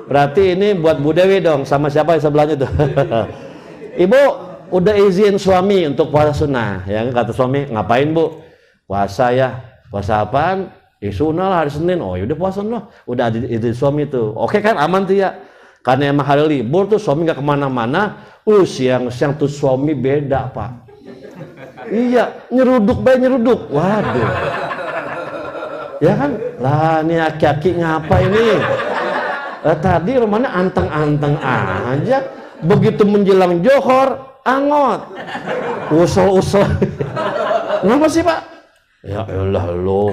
berarti ini buat Bu Dewi dong, sama siapa yang sebelahnya tuh? Ibu udah izin suami untuk puasa sunnah, ya kata suami, ngapain Bu? Puasa ya. Puasa apaan? Sunnah lah hari Senin. Oh yaudah puasa sunnah. Udah izin suami tuh. Oke kan, aman tuh ya. Karena emang hari libur tuh suami nggak kemana-mana. Siang-siang tuh suami beda Pak. Iya, nyeruduk. Waduh. Ya kan? Lah ini aki-aki ngapa ini? Tadi rumahnya anteng-anteng aja. Begitu menjelang johor, angot. Usul. Kenapa sih Pak? Ya Allah lo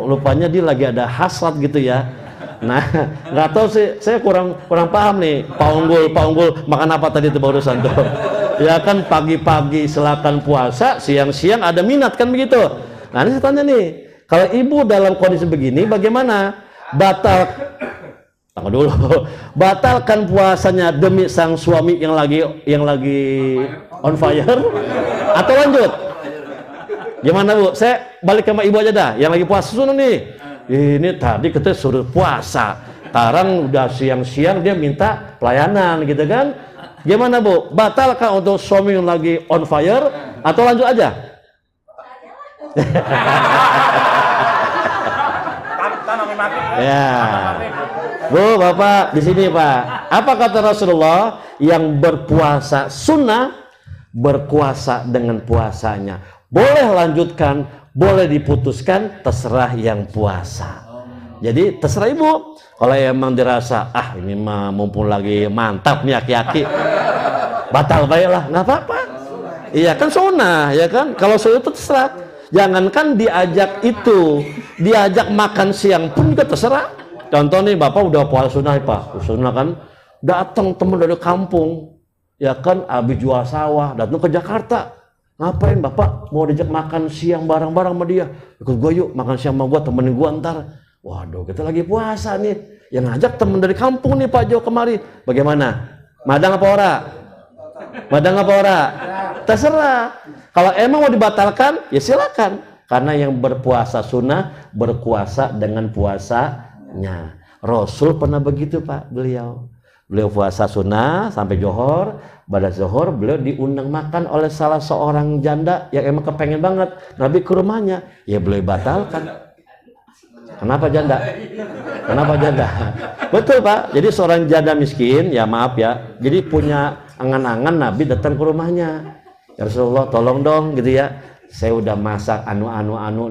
lupanya dia lagi ada hasrat gitu ya. Nah, nggak tahu sih, saya kurang paham nih. Pak Unggul makan apa tadi itu barusan tuh? Ya kan pagi-pagi silakan puasa, siang-siang ada minat kan begitu. Nah ini saya tanya nih, kalau ibu dalam kondisi begini bagaimana? Tunggu dulu. Batalkan puasanya demi sang suami yang lagi on fire atau lanjut? Gimana Bu? Saya balik sama ibu aja dah, yang lagi puasa sunnah nih. Ini tadi kita suruh puasa, sekarang udah siang-siang dia minta pelayanan gitu kan? Gimana Bu? Batalkah untuk suami yang lagi on fire atau lanjut aja? Ya, Bu, Bapak di sini Pak. Apa kata Rasulullah? Yang berpuasa sunnah berkuasa dengan puasanya. Boleh lanjutkan, boleh diputuskan, terserah yang puasa. Jadi terserah ibu. Kalau emang dirasa ini mah mumpung lagi mantap nih aki-aki, batal baiklah, nggak apa-apa. Iya kan sunnah, ya kan. Kalau sunnah itu terserah. Jangankan diajak makan siang pun juga terserah. Contoh nih, Bapak udah puasa sunnah Pak, sunnah kan, datang teman dari kampung, ya kan, habis jual sawah, datang ke Jakarta. Ngapain Bapak mau diajak makan siang bareng-bareng sama dia? Ikut gue yuk makan siang sama gue, temenin gue ntar. Waduh, kita lagi puasa nih. Yang ngajak temen dari kampung nih Pak Jo kemari. Bagaimana? Madang apa ora? Terserah. Kalau emang mau dibatalkan, ya silakan. Karena yang berpuasa sunnah berkuasa dengan puasanya. Rasul pernah begitu Pak, beliau puasa sunnah sampai johor. Pada zuhur beliau diundang makan oleh salah seorang janda yang emang kepengen banget Nabi ke rumahnya, ya beliau batalkan. Kenapa janda? Betul Pak. Jadi seorang janda miskin, ya maaf ya, jadi punya angan-angan Nabi datang ke rumahnya. Ya Rasulullah tolong dong gitu ya, saya udah masak anu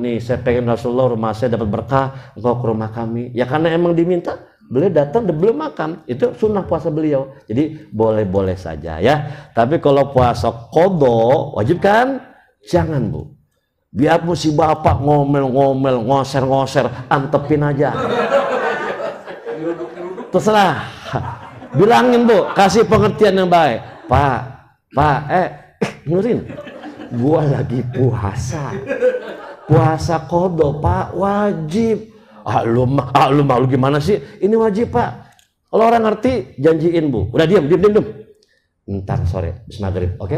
nih, saya pengen Rasulullah rumah saya dapat berkah, engkau ke rumah kami. Ya karena emang diminta, beliau datang dan belum makan. Itu sunnah puasa beliau. Jadi boleh-boleh saja ya. Tapi kalau puasa qadha wajib kan? Jangan, Bu. Biarpun si bapak ngomel-ngomel, ngoser-ngoser, antepin aja. Terserah. Bilangin, Bu, kasih pengertian yang baik. Pak, nurin. Gua lagi puasa qadha, Pak, wajib. Lu gimana sih? Ini wajib, Pak. Kalau orang ngerti, janjiin, Bu. Udah diam. Ntar sore habis maghrib, oke?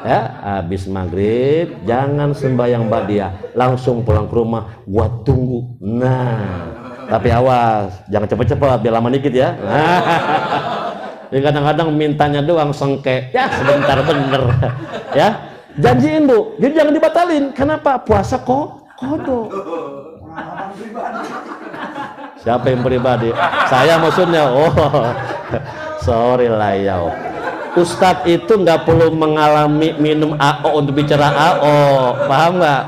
Ya, habis maghrib jangan sembahyang ba'diyah, langsung pulang ke rumah, gua tunggu. Nah, tapi awas, jangan cepet-cepet, biar lama dikit ya. Jadi kadang-kadang mintanya doang sengke, ya sebentar bener. Ya, janjiin, Bu. Jadi jangan dibatalin. Kenapa? Puasa qadha. Siapa yang pribadi? Saya maksudnya. Oh, sorry lah ya. Ustadz itu nggak perlu mengalami minum AO untuk bicara AO, paham nggak?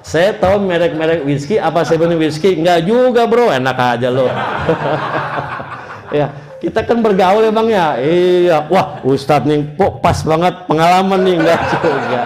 Saya tahu merek-merek whisky, apa saya minum whisky? Nggak juga, bro, enak aja lo. Ya, kita kan bergaul emang ya. Iya, wah Ustadz nih kok pas banget pengalaman nih, nggak juga.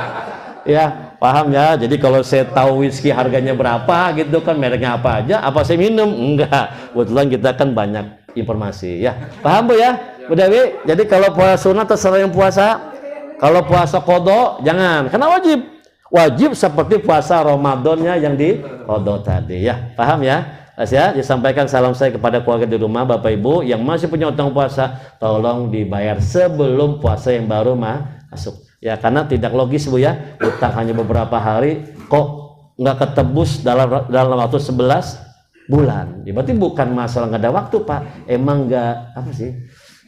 Ya, paham ya. Jadi kalau saya tahu whisky harganya berapa gitu kan, mereknya apa aja, apa saya minum? Enggak. Kebetulan kita kan banyak informasi ya. Paham, Bu ya? Bu Dewi, jadi kalau puasa sunat terserah yang puasa. Kalau puasa qadha jangan, karena wajib. Wajib seperti puasa Ramadannya yang di qadha tadi ya. Paham ya? Mas ya, disampaikan salam saya kepada keluarga di rumah, Bapak Ibu yang masih punya utang puasa, tolong dibayar sebelum puasa yang baru masuk. Ya, karena tidak logis, Bu ya. Utang hanya beberapa hari kok nggak ketebus dalam waktu 11 bulan. Ya, berarti bukan masalah nggak ada waktu, Pak. Emang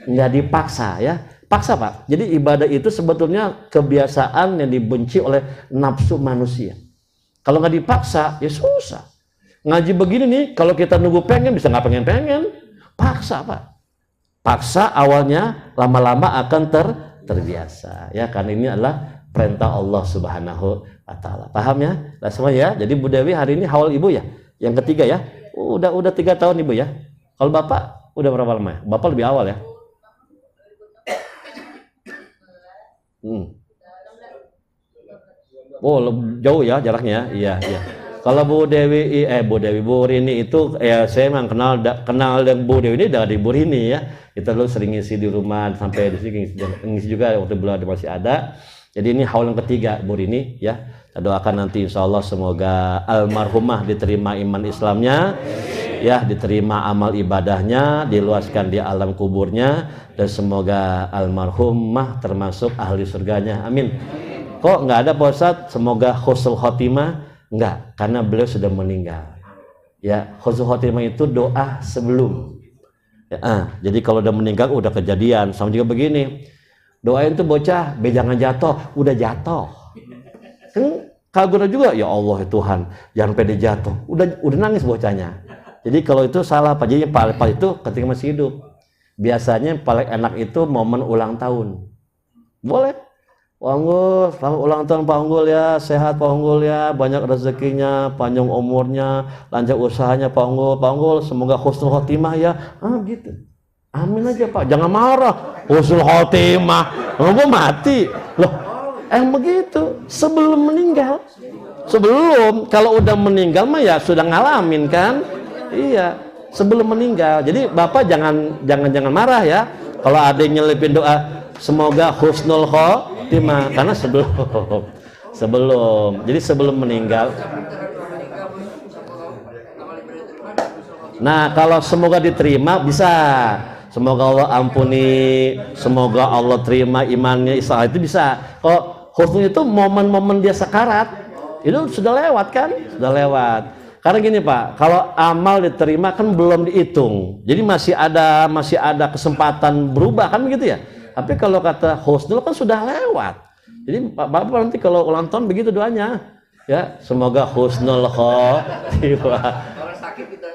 nggak dipaksa ya. Paksa, Pak. Jadi ibadah itu sebetulnya kebiasaan yang dibenci oleh nafsu manusia. Kalau nggak dipaksa ya susah. Ngaji begini nih, kalau kita nunggu pengen bisa nggak pengen. Paksa, Pak. Paksa awalnya, lama-lama akan terbiasa ya, karena ini adalah perintah Allah Subhanahu wa taala. Paham ya? Nah, semua ya. Jadi Bu Dewi hari ini haul Ibu ya. Yang ketiga ya. Udah 3 tahun Ibu ya. Kalau Bapak udah berapa lama ya? Bapak lebih awal ya. Oh, jauh ya jaraknya. Iya. Kalau Bu Rini itu ya saya memang kenal dengan Bu Dewi ini dari Bu Rini ya. Kita dulu sering ngisi di rumah, sampai di sini ngisi juga waktu beliau masih ada. Jadi ini haul yang ketiga Bu Rini ya. Kita doakan nanti insya Allah semoga almarhumah diterima iman Islamnya, ya diterima amal ibadahnya, diluaskan di alam kuburnya, dan semoga almarhumah termasuk ahli surganya. Amin. Kok nggak ada Pak Ustadz? Semoga husnul khotimah? Enggak, karena beliau sudah meninggal. Ya, husnul khotimah itu doa sebelum. Ya, jadi kalau udah meninggal udah kejadian. Sama juga begini. Doain tuh bocah, jangan jatuh, udah jatuh. Kan kagura juga, ya Allah Tuhan, jangan pede jatuh. Udah nangis bocahnya. Jadi kalau itu salah, Pak. Jadi paling itu ketika masih hidup. Biasanya paling enak itu momen ulang tahun. Boleh. Pak Unggul, selamat ulang tahun Pak Unggul ya, sehat Pak Unggul ya, banyak rezekinya, panjang umurnya, lancar usahanya Pak Unggul, semoga husnul khotimah ya. Gitu. Amin aja Pak, jangan marah. Husnul khotimah, gue mati. Loh, begitu, sebelum meninggal. Sebelum, kalau udah meninggal mah ya sudah ngalamin kan? Iya, sebelum meninggal. Jadi Bapak jangan marah ya. Kalau ada yang nyelipin doa, semoga husnul khotimah, karena sebelum jadi sebelum meninggal. Nah, kalau semoga diterima bisa, semoga Allah ampuni, semoga Allah terima imannya, Islam itu bisa. Kalau husnul itu momen-momen dia sekarat, itu sudah lewat kan? Sudah lewat. Karena gini Pak, kalau amal diterima kan belum dihitung, jadi masih ada kesempatan berubah kan begitu ya. Tapi kalau kata husnul kan sudah lewat. Jadi Bapak nanti kalau ulang tahun begitu doanya, ya semoga husnul khotimah. Kalau sakit kita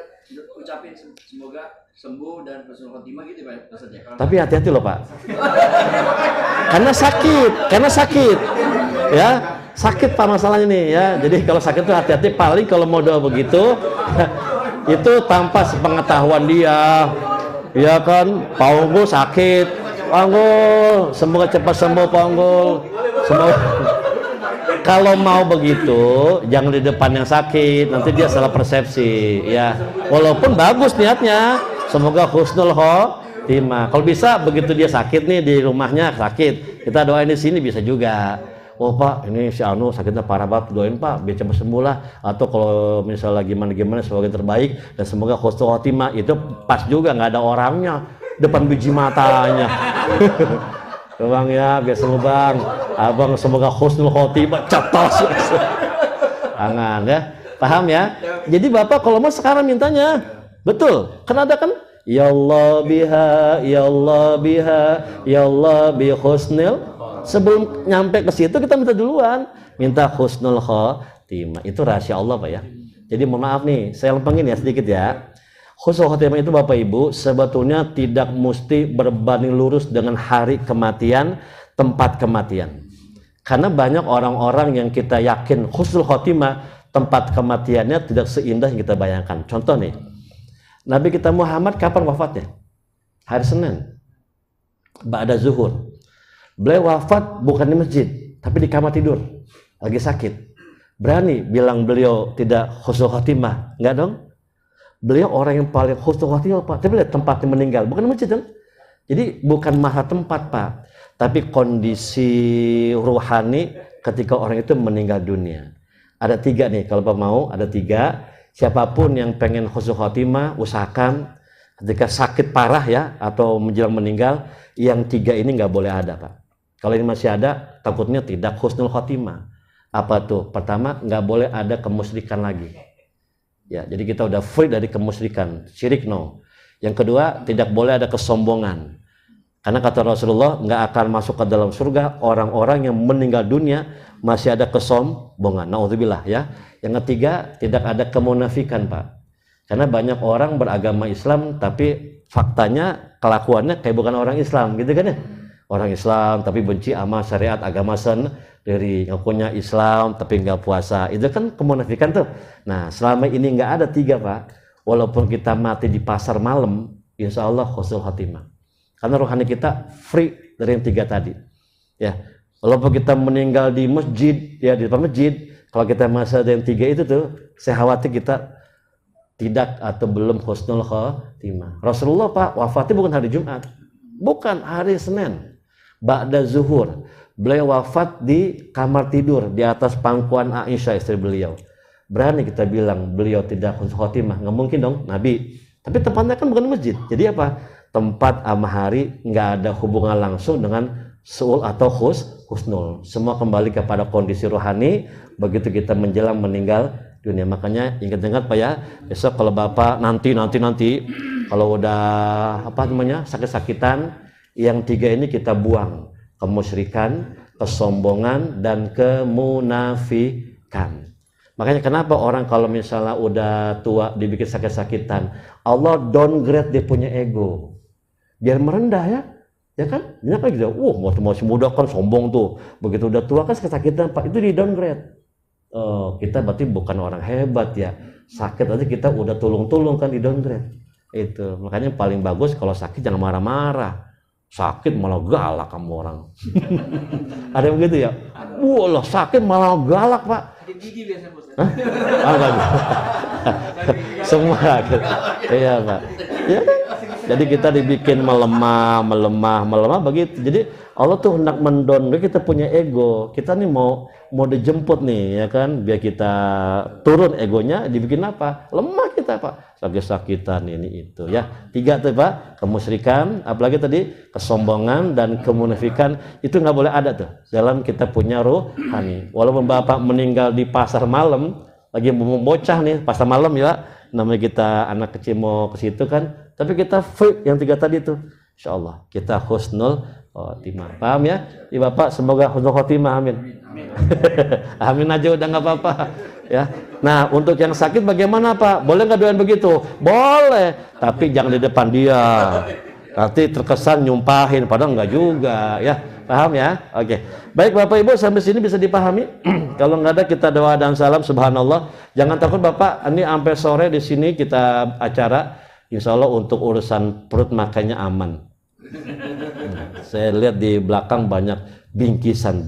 ucapin semoga sembuh dan husnul khotimah gitu Pak Ustaz ya. Tapi hati-hati loh Pak. Karena sakit. Ya, sakit Pak masalahnya nih ya. Jadi kalau sakit tuh hati-hati, paling kalau mau doa begitu itu tanpa sepengetahuan dia. Ya kan, Pak Unggul sakit. Pak Unggul, semoga cepat sembuh Pak Unggul. Semoga. Kalau mau begitu, jangan di depan yang sakit, nanti dia salah persepsi ya. Walaupun bagus niatnya, semoga husnul khotimah. Kalau bisa begitu dia sakit nih di rumahnya sakit, kita doain di sini bisa juga. Oh Pak, ini si Anu sakitnya parah banget, doain Pak biar cepat sembuh lah. Atau kalau misalnya gimana semoga yang terbaik dan semoga husnul khotimah, itu pas juga nggak ada orangnya depan biji matanya. Bang ya, biar sembuh Bang. Abang semoga husnul khotimah, cetos. Jangan ya. Paham ya? Jadi Bapak kalau mau sekarang mintanya. Betul. Kan ada kan? Ya Allah biha, ya Allah biha, ya Allah bi husnul. Sebelum nyampe ke situ kita minta duluan. Minta husnul khotimah. Itu rahasia Allah Pak ya. Jadi mohon maaf nih, saya lempengin ya sedikit ya. Husnul khotimah itu Bapak Ibu sebetulnya tidak mesti berbanding lurus dengan hari kematian, tempat kematian. Karena banyak orang-orang yang kita yakin husnul khotimah, tempat kematiannya tidak seindah yang kita bayangkan. Contoh nih, Nabi kita Muhammad kapan wafatnya? Hari Senin, ba'da zuhur. Beliau wafat bukan di masjid, tapi di kamar tidur, lagi sakit. Berani bilang beliau tidak husnul khotimah? Enggak dong. Beliau orang yang paling husnul khotimah Pak, tapi lihat tempatnya meninggal, bukan masjid kan? Jadi bukan masalah tempat Pak, tapi kondisi ruhani ketika orang itu meninggal dunia. Ada 3 nih, kalau Pak mau ada 3. Siapapun yang pengen husnul khotimah, usahakan ketika sakit parah ya atau menjelang meninggal, yang 3 ini nggak boleh ada Pak. Kalau ini masih ada, takutnya tidak husnul khotimah. Apa tuh? Pertama, nggak boleh ada kemusyrikan lagi. Ya, jadi kita udah free dari kemusyrikan, syirik no. Yang kedua, tidak boleh ada kesombongan. Karena kata Rasulullah, nggak akan masuk ke dalam surga orang-orang yang meninggal dunia masih ada kesombongan. Nauzubillah ya. Yang ketiga, tidak ada kemunafikan Pak. Karena banyak orang beragama Islam tapi faktanya kelakuannya kayak bukan orang Islam, gitu kan ya? Orang Islam tapi benci sama syariat agama sendiri, ngakunya Islam tapi nggak puasa, itu kan kemunafikan tuh. Nah selama ini nggak ada 3 Pak, walaupun kita mati di pasar malam, insya Allah husnul khotimah. Karena rohani kita free dari yang 3 tadi. Ya, walaupun kita meninggal di masjid, ya di depan masjid, kalau kita masih ada yang 3 itu tuh, saya khawatir kita tidak atau belum husnul khotimah. Rasulullah Pak wafatnya bukan hari Jumat, bukan hari Senin. Ba'da zuhur, beliau wafat di kamar tidur di atas pangkuan Aisyah istri beliau. Berani kita bilang beliau tidak husnul khotimah? Nggak mungkin dong, Nabi. Tapi tempatnya kan bukan masjid. Jadi apa? Tempat sama hari nggak ada hubungan langsung dengan su'ul atau husnul. Semua kembali kepada kondisi rohani begitu kita menjelang meninggal dunia. Makanya ingat-ingat Pak ya, besok kalau Bapak nanti kalau udah sakit-sakitan, yang 3 ini kita buang: kemusyrikan, kesombongan, dan kemunafikan. Makanya kenapa orang kalau misalnya udah tua dibikin sakit-sakitan, Allah downgrade dia punya ego biar merendah ya kan? Banyak kan gitu, masih muda kan sombong tuh, begitu udah tua kan sakit-sakitan Pak, itu di downgrade. Kita berarti bukan orang hebat ya, sakit aja kita udah tulung-tulung kan, di downgrade. Itu makanya paling bagus kalau sakit jangan marah-marah. Sakit malah galak kamu orang. Ada yang begitu ya? Wah, sakit malah galak Pak. Gigi biasa Bos. Semua gitu. Iya Pak. Ya, jadi kita dibikin melemah begitu. Jadi Allah tuh hendak mendowngrade kita punya ego. Kita nih mau dijemput nih ya kan, biar kita turun egonya, dibikin apa? Lemah kita Pak. Sakit-sakitan ini itu ya. 3 tuh Pak, kemusyrikan, apalagi tadi kesombongan dan kemunafikan, itu nggak boleh ada tuh dalam kita punya rohani. Walaupun Bapak meninggal di pasar malam, lagi mau bocah nih pasar malam ya, namanya kita anak kecil mau ke situ kan, tapi kita free yang 3 tadi tuh, insya Allah kita husnul khotimah. Paham ya? Ya Bapak, semoga husnul khotimah, amin. Amin aja udah nggak apa-apa ya. Nah untuk yang sakit bagaimana Pak? Boleh nggak doain begitu? Boleh, tapi jangan di depan dia, nanti terkesan nyumpahin, padahal nggak juga ya. Paham ya? Oke. Baik Bapak Ibu, sampai sini bisa dipahami? Kalau nggak ada kita doa dan salam. Subhanallah. Jangan takut Bapak, ini sampai sore di sini kita acara. Insya Allah untuk urusan perut makannya aman. Saya lihat di belakang banyak bingkisan.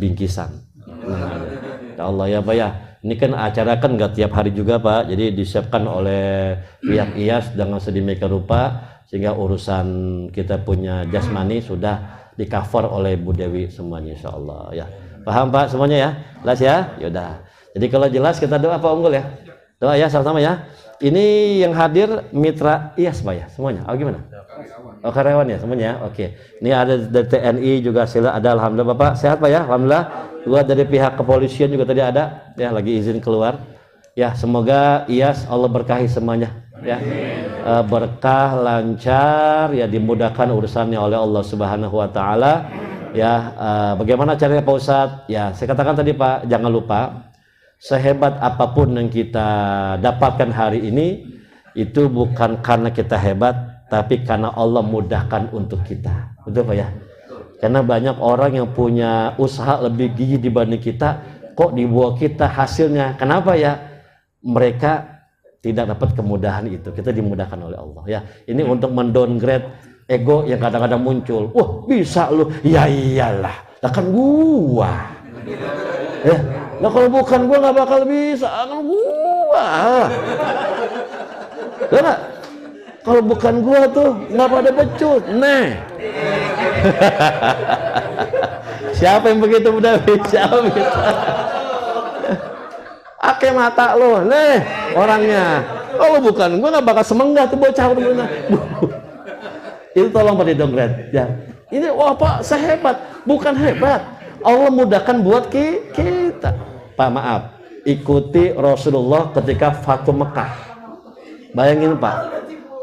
Ya Allah ya Pak ya. Ini kan acara kan nggak tiap hari juga Pak. Jadi disiapkan oleh pihak IAS dengan sedemikian rupa sehingga urusan kita punya jasmani sudah di cover oleh Bu Dewi semuanya insya Allah ya. Paham Pak semuanya ya? Jelas ya? Yaudah. Jadi kalau jelas kita doa Pak Unggul ya. Doa ya sama-sama ya. Ini yang hadir mitra IAS Pak ya semuanya. Oh gimana? Oh karyawan ya semuanya. Oke. Ini ada dari TNI juga sila ada alhamdulillah Bapak sehat Pak ya. Alhamdulillah. Juga dari pihak kepolisian juga tadi ada ya lagi izin keluar. Ya semoga IAS Allah berkahi semuanya ya. Berkah lancar ya dimudahkan urusannya oleh Allah Subhanahu wa taala ya. Bagaimana caranya Pak Ustadz? Ya saya katakan tadi Pak, jangan lupa sehebat apapun yang kita dapatkan hari ini itu bukan karena kita hebat tapi karena Allah mudahkan untuk kita. Betul Pak ya? Karena banyak orang yang punya usaha lebih gigih dibanding kita, kok di bawah kita hasilnya. Kenapa ya? Mereka tidak dapat kemudahan itu. Kita dimudahkan oleh Allah ya. Ini untuk mendowngrade ego yang kadang-kadang muncul. Wah bisa lu? Ya iyalah. Lah kan gua. Ya. Nah kalau bukan gua nggak bakal bisa. Kan gua. Karena kalau bukan gua tuh nggak pada becut. Nah. Siapa yang begitu udah bisa? Ake mata lo, nih orangnya. Kalau bukan, gue nggak bakal semenggah tuh bocah bener. Itu tolong pada downgrade. Ya. Ini wah Pak, saya hebat. Bukan hebat. Allah mudahkan buat kita. Pak maaf, ikuti Rasulullah ketika Fathu Mekah. Bayangin Pak,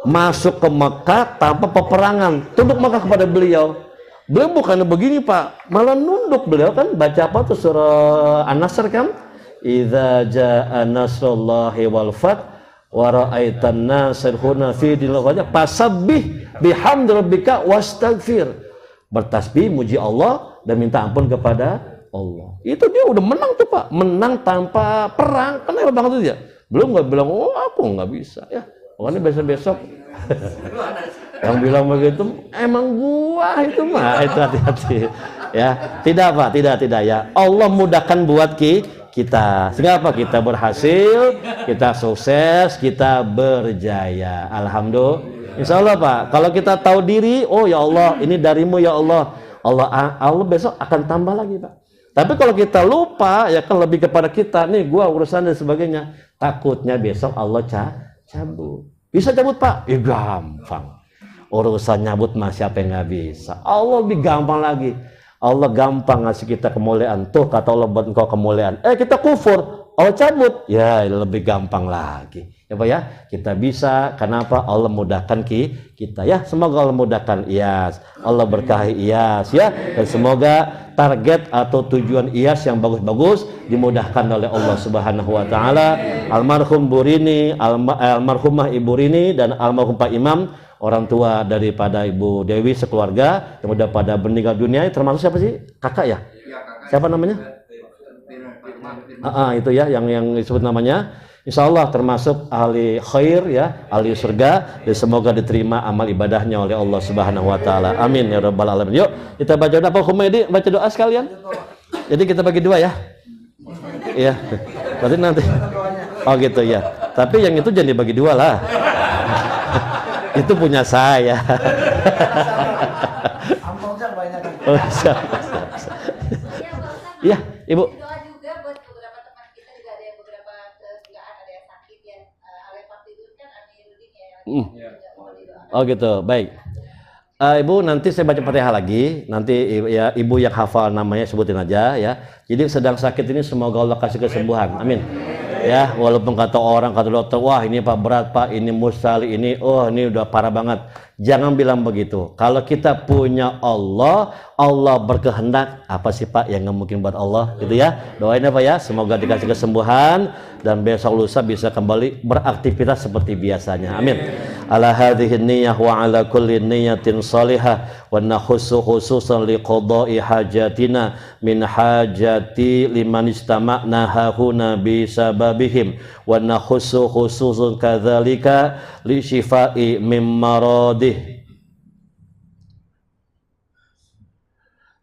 masuk ke Mekah tanpa peperangan, tunduk Mekah kepada beliau. Beliau bukan begini Pak, malah nunduk beliau kan baca apa tuh surah An-Nasr kan? Idza jaa nasrullahi wal fath wa ra'aitan nasa yadkhuluna fi dinillahi fasabbih bihamdi rabbika wastaghfir. Bertasbih muji Allah dan minta ampun kepada Allah. Itu dia udah menang tuh Pak, menang tanpa perang. Kan hebat banget itu ya. Belum nggak bilang oh aku nggak bisa ya. Pokoknya besok-besok yang bilang begitu emang gua itu mah itu hati-hati ya. Tidak Pak, tidak ya. Allah mudahkan buat kita sehingga apa kita berhasil, kita sukses, kita berjaya. Alhamdulillah. Insya Allah Pak. Kalau kita tahu diri, oh ya Allah ini darimu ya Allah. Allah besok akan tambah lagi Pak. Tapi kalau kita lupa ya kan lebih kepada kita nih gua urusan dan sebagainya. Takutnya besok Allah cabut. Bisa cabut Pak? Gampang. Urusan nyabut mah siapa yang nggak bisa. Allah lebih gampang lagi. Allah gampang ngasih kita kemuliaan. Tuh kata Allah buat engkau kemuliaan. Kita kufur, Allah cabut. Ya lebih gampang lagi. Ya Pak ya, kita bisa. Kenapa? Allah mudahkan kita. Ya semoga Allah mudahkan IAS. Allah berkahi IAS ya. Dan semoga target atau tujuan IAS yang bagus-bagus dimudahkan oleh Allah Subhanahu wa taala. Almarhum Bu Rini, almarhumah Ibu Rini dan almarhum Pak Imam, orang tua daripada Ibu Dewi sekeluarga yang udah pada meninggal dunia, termasuk siapa sih? Kakak ya? Siapa namanya? Itu ya yang disebut namanya. Insya Allah termasuk ahli khair ya, ahli surga. Dan semoga diterima amal ibadahnya oleh Allah Subhanahu wa taala. Amin ya rabbal alamin. Yuk kita baca doa. Pak Humaydi baca doa sekalian. Jadi kita bagi dua ya. Iya. Berarti nanti. Oh gitu ya. Tapi yang itu jangan dibagi dua lah. Itu punya saya. Ampaunya banyak. Oh, siap. Iya, Ibu. Doa juga buat beberapa teman kita juga ada yang beberapa kerjaan, ada yang sakit ya. Alif waktu itu kan Amiruddin ya. Oh gitu, baik. Ibu nanti saya baca Fatihah lagi. Nanti ya Ibu yang hafal namanya sebutin aja ya. Jadi sedang sakit ini semoga Allah kasih kesembuhan. Amin. Ya, walaupun kata orang, kata dokter, wah ini Pak berat Pak, ini mustahil, ini ini udah parah banget. Jangan bilang begitu. Kalau kita punya Allah, Allah berkehendak, apa sih Pak yang nggak mungkin buat Allah, gitu ya. Doain ya Pak ya, semoga dikasih kesembuhan dan besok lusa bisa kembali beraktivitas seperti biasanya. Amin. ala hadhihi niyyah wa ala kulli niyyatin salihah wa nakhussu khususan liqada'i hajatina min hajati liman istama'na hahuna bi sababihim wa nakhussu khususan kadzalika li syifai mim maradih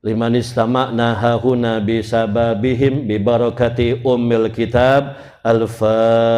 liman istama'na hahuna bi sababihim bi barakati ummil kitab. Al-Fatihah.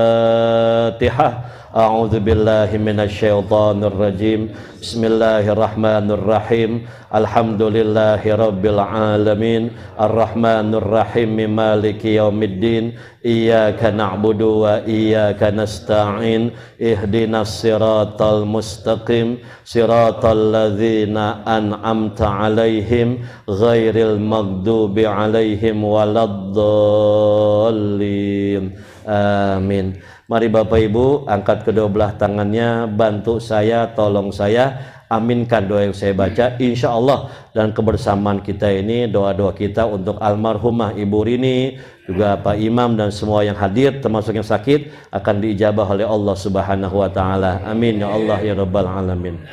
A'udzu billahi minasyaitonir rajim. Bismillahirrahmanirrahim. Alhamdulillahi rabbil alamin. Arrahmanir rahim. Maliki yaumiddin. Iyyaka na'budu wa iyyaka nasta'in. Ihdinas siratal mustaqim. Siratal ladzina an'amta 'alaihim ghairil maghdubi 'alaihim waladdallin. Amin. Mari Bapak Ibu angkat kedua belah tangannya, bantu saya, tolong saya, aminkan doa yang saya baca, insya Allah. Dan kebersamaan kita ini, doa-doa kita untuk almarhumah Ibu Rini, juga Pak Imam dan semua yang hadir termasuk yang sakit akan diijabah oleh Allah Subhanahu wa taala. Amin ya Allah ya rabbal alamin.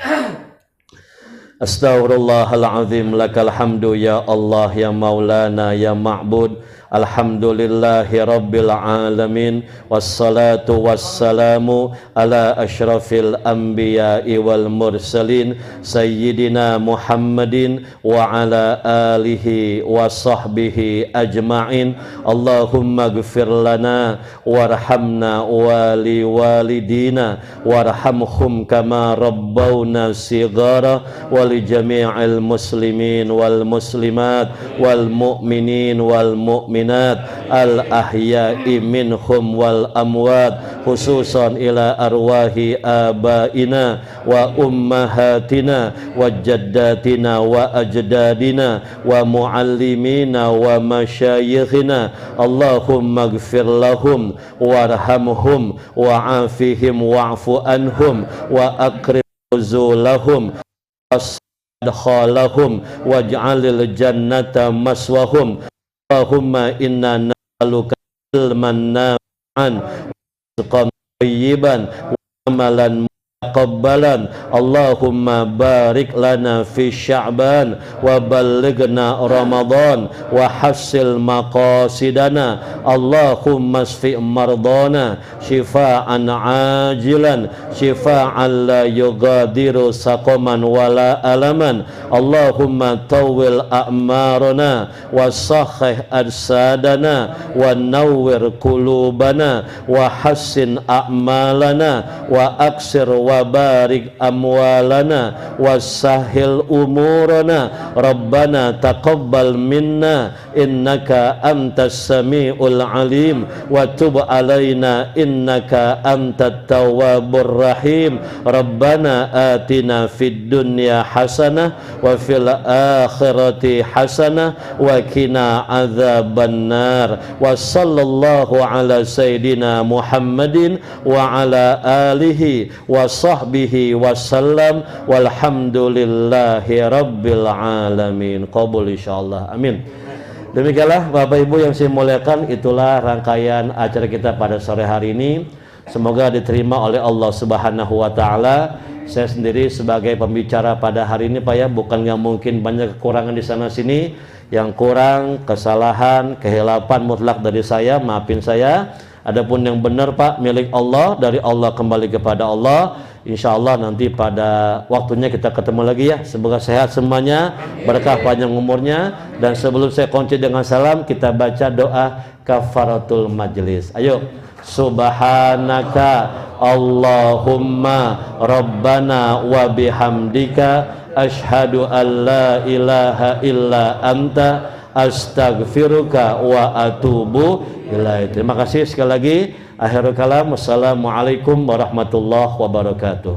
Astaghfirullahaladzim, lakal hamdu ya Allah ya maulana ya ma'bud. Alhamdulillahi rabbil alamin. Wassalatu wassalamu ala ashrafil anbiya'i wal mursalin Sayyidina Muhammadin wa ala alihi wa sahbihi ajma'in. Allahumma gfir lana warhamna wali walidina warhamhum kama rabbawna sigara wali jami'il muslimin wal muslimat wal mu'minin wal mu'minat al-ahya'i minhum wal amwat, khususan ila arwahi abaina wa ummahatina wa jaddatina wa ajdadina wa muallimina wa masyayikhina. Allahumma gfir lahum warhamhum wa afihim wa'fu anhum wa akrim nuzulahum adkhalahum waj'alil jannata maswahum. Allahumma inna nas'aluka ilman nafi'an wa rizqan thayyiban wa amalan muqabbalan. Allahumma barik lana fi Sya'ban wa ballighna Ramadan wa hassil maqasidana. Allahumma shfi' mardana shifaan ajilan shifaan la yughadiru saqaman wala alaman. Allahumma tawwil a'marana wa sahih ajsadana wa nawwir qulubana wa hassin a'malana wa aksir wa barik amwalana wa sahil umurana. Rabbana taqabbal minna innaka antas sami'ul alim wa tub alaina innaka antat tawwabur rahim. Rabbana atina fid dunya hasanah wa fil akhirati hasanah wa qina adzabannar. Wa sallallahu ala sayyidina Muhammadin wa ala alihi wa sahbihi wasallam walhamdulillahi rabbil alamin. Qabul insyaallah. Amin. Demikianlah Bapak Ibu yang saya muliakan, itulah rangkaian acara kita pada sore hari ini. Semoga diterima oleh Allah Subhanahu wa taala. Saya sendiri sebagai pembicara pada hari ini Pak ya, bukan nggak mungkin banyak kekurangan di sana sini. Yang kurang, kesalahan, kehilapan mutlak dari saya, maafin saya. Adapun yang benar Pak, milik Allah, dari Allah kembali kepada Allah. Insya Allah nanti pada waktunya kita ketemu lagi ya. Semoga sehat semuanya, berkah panjang umurnya. Dan sebelum saya kunci dengan salam, kita baca doa kafaratul majlis. Ayo. Subhanaka Allahumma Rabbana wa bihamdika ashhadu an la ilaha illa anta astaghfiruka wa atubu ilaik. Terima kasih sekali lagi. Akhirul kalam. Wassalamualaikum warahmatullahi wabarakatuh.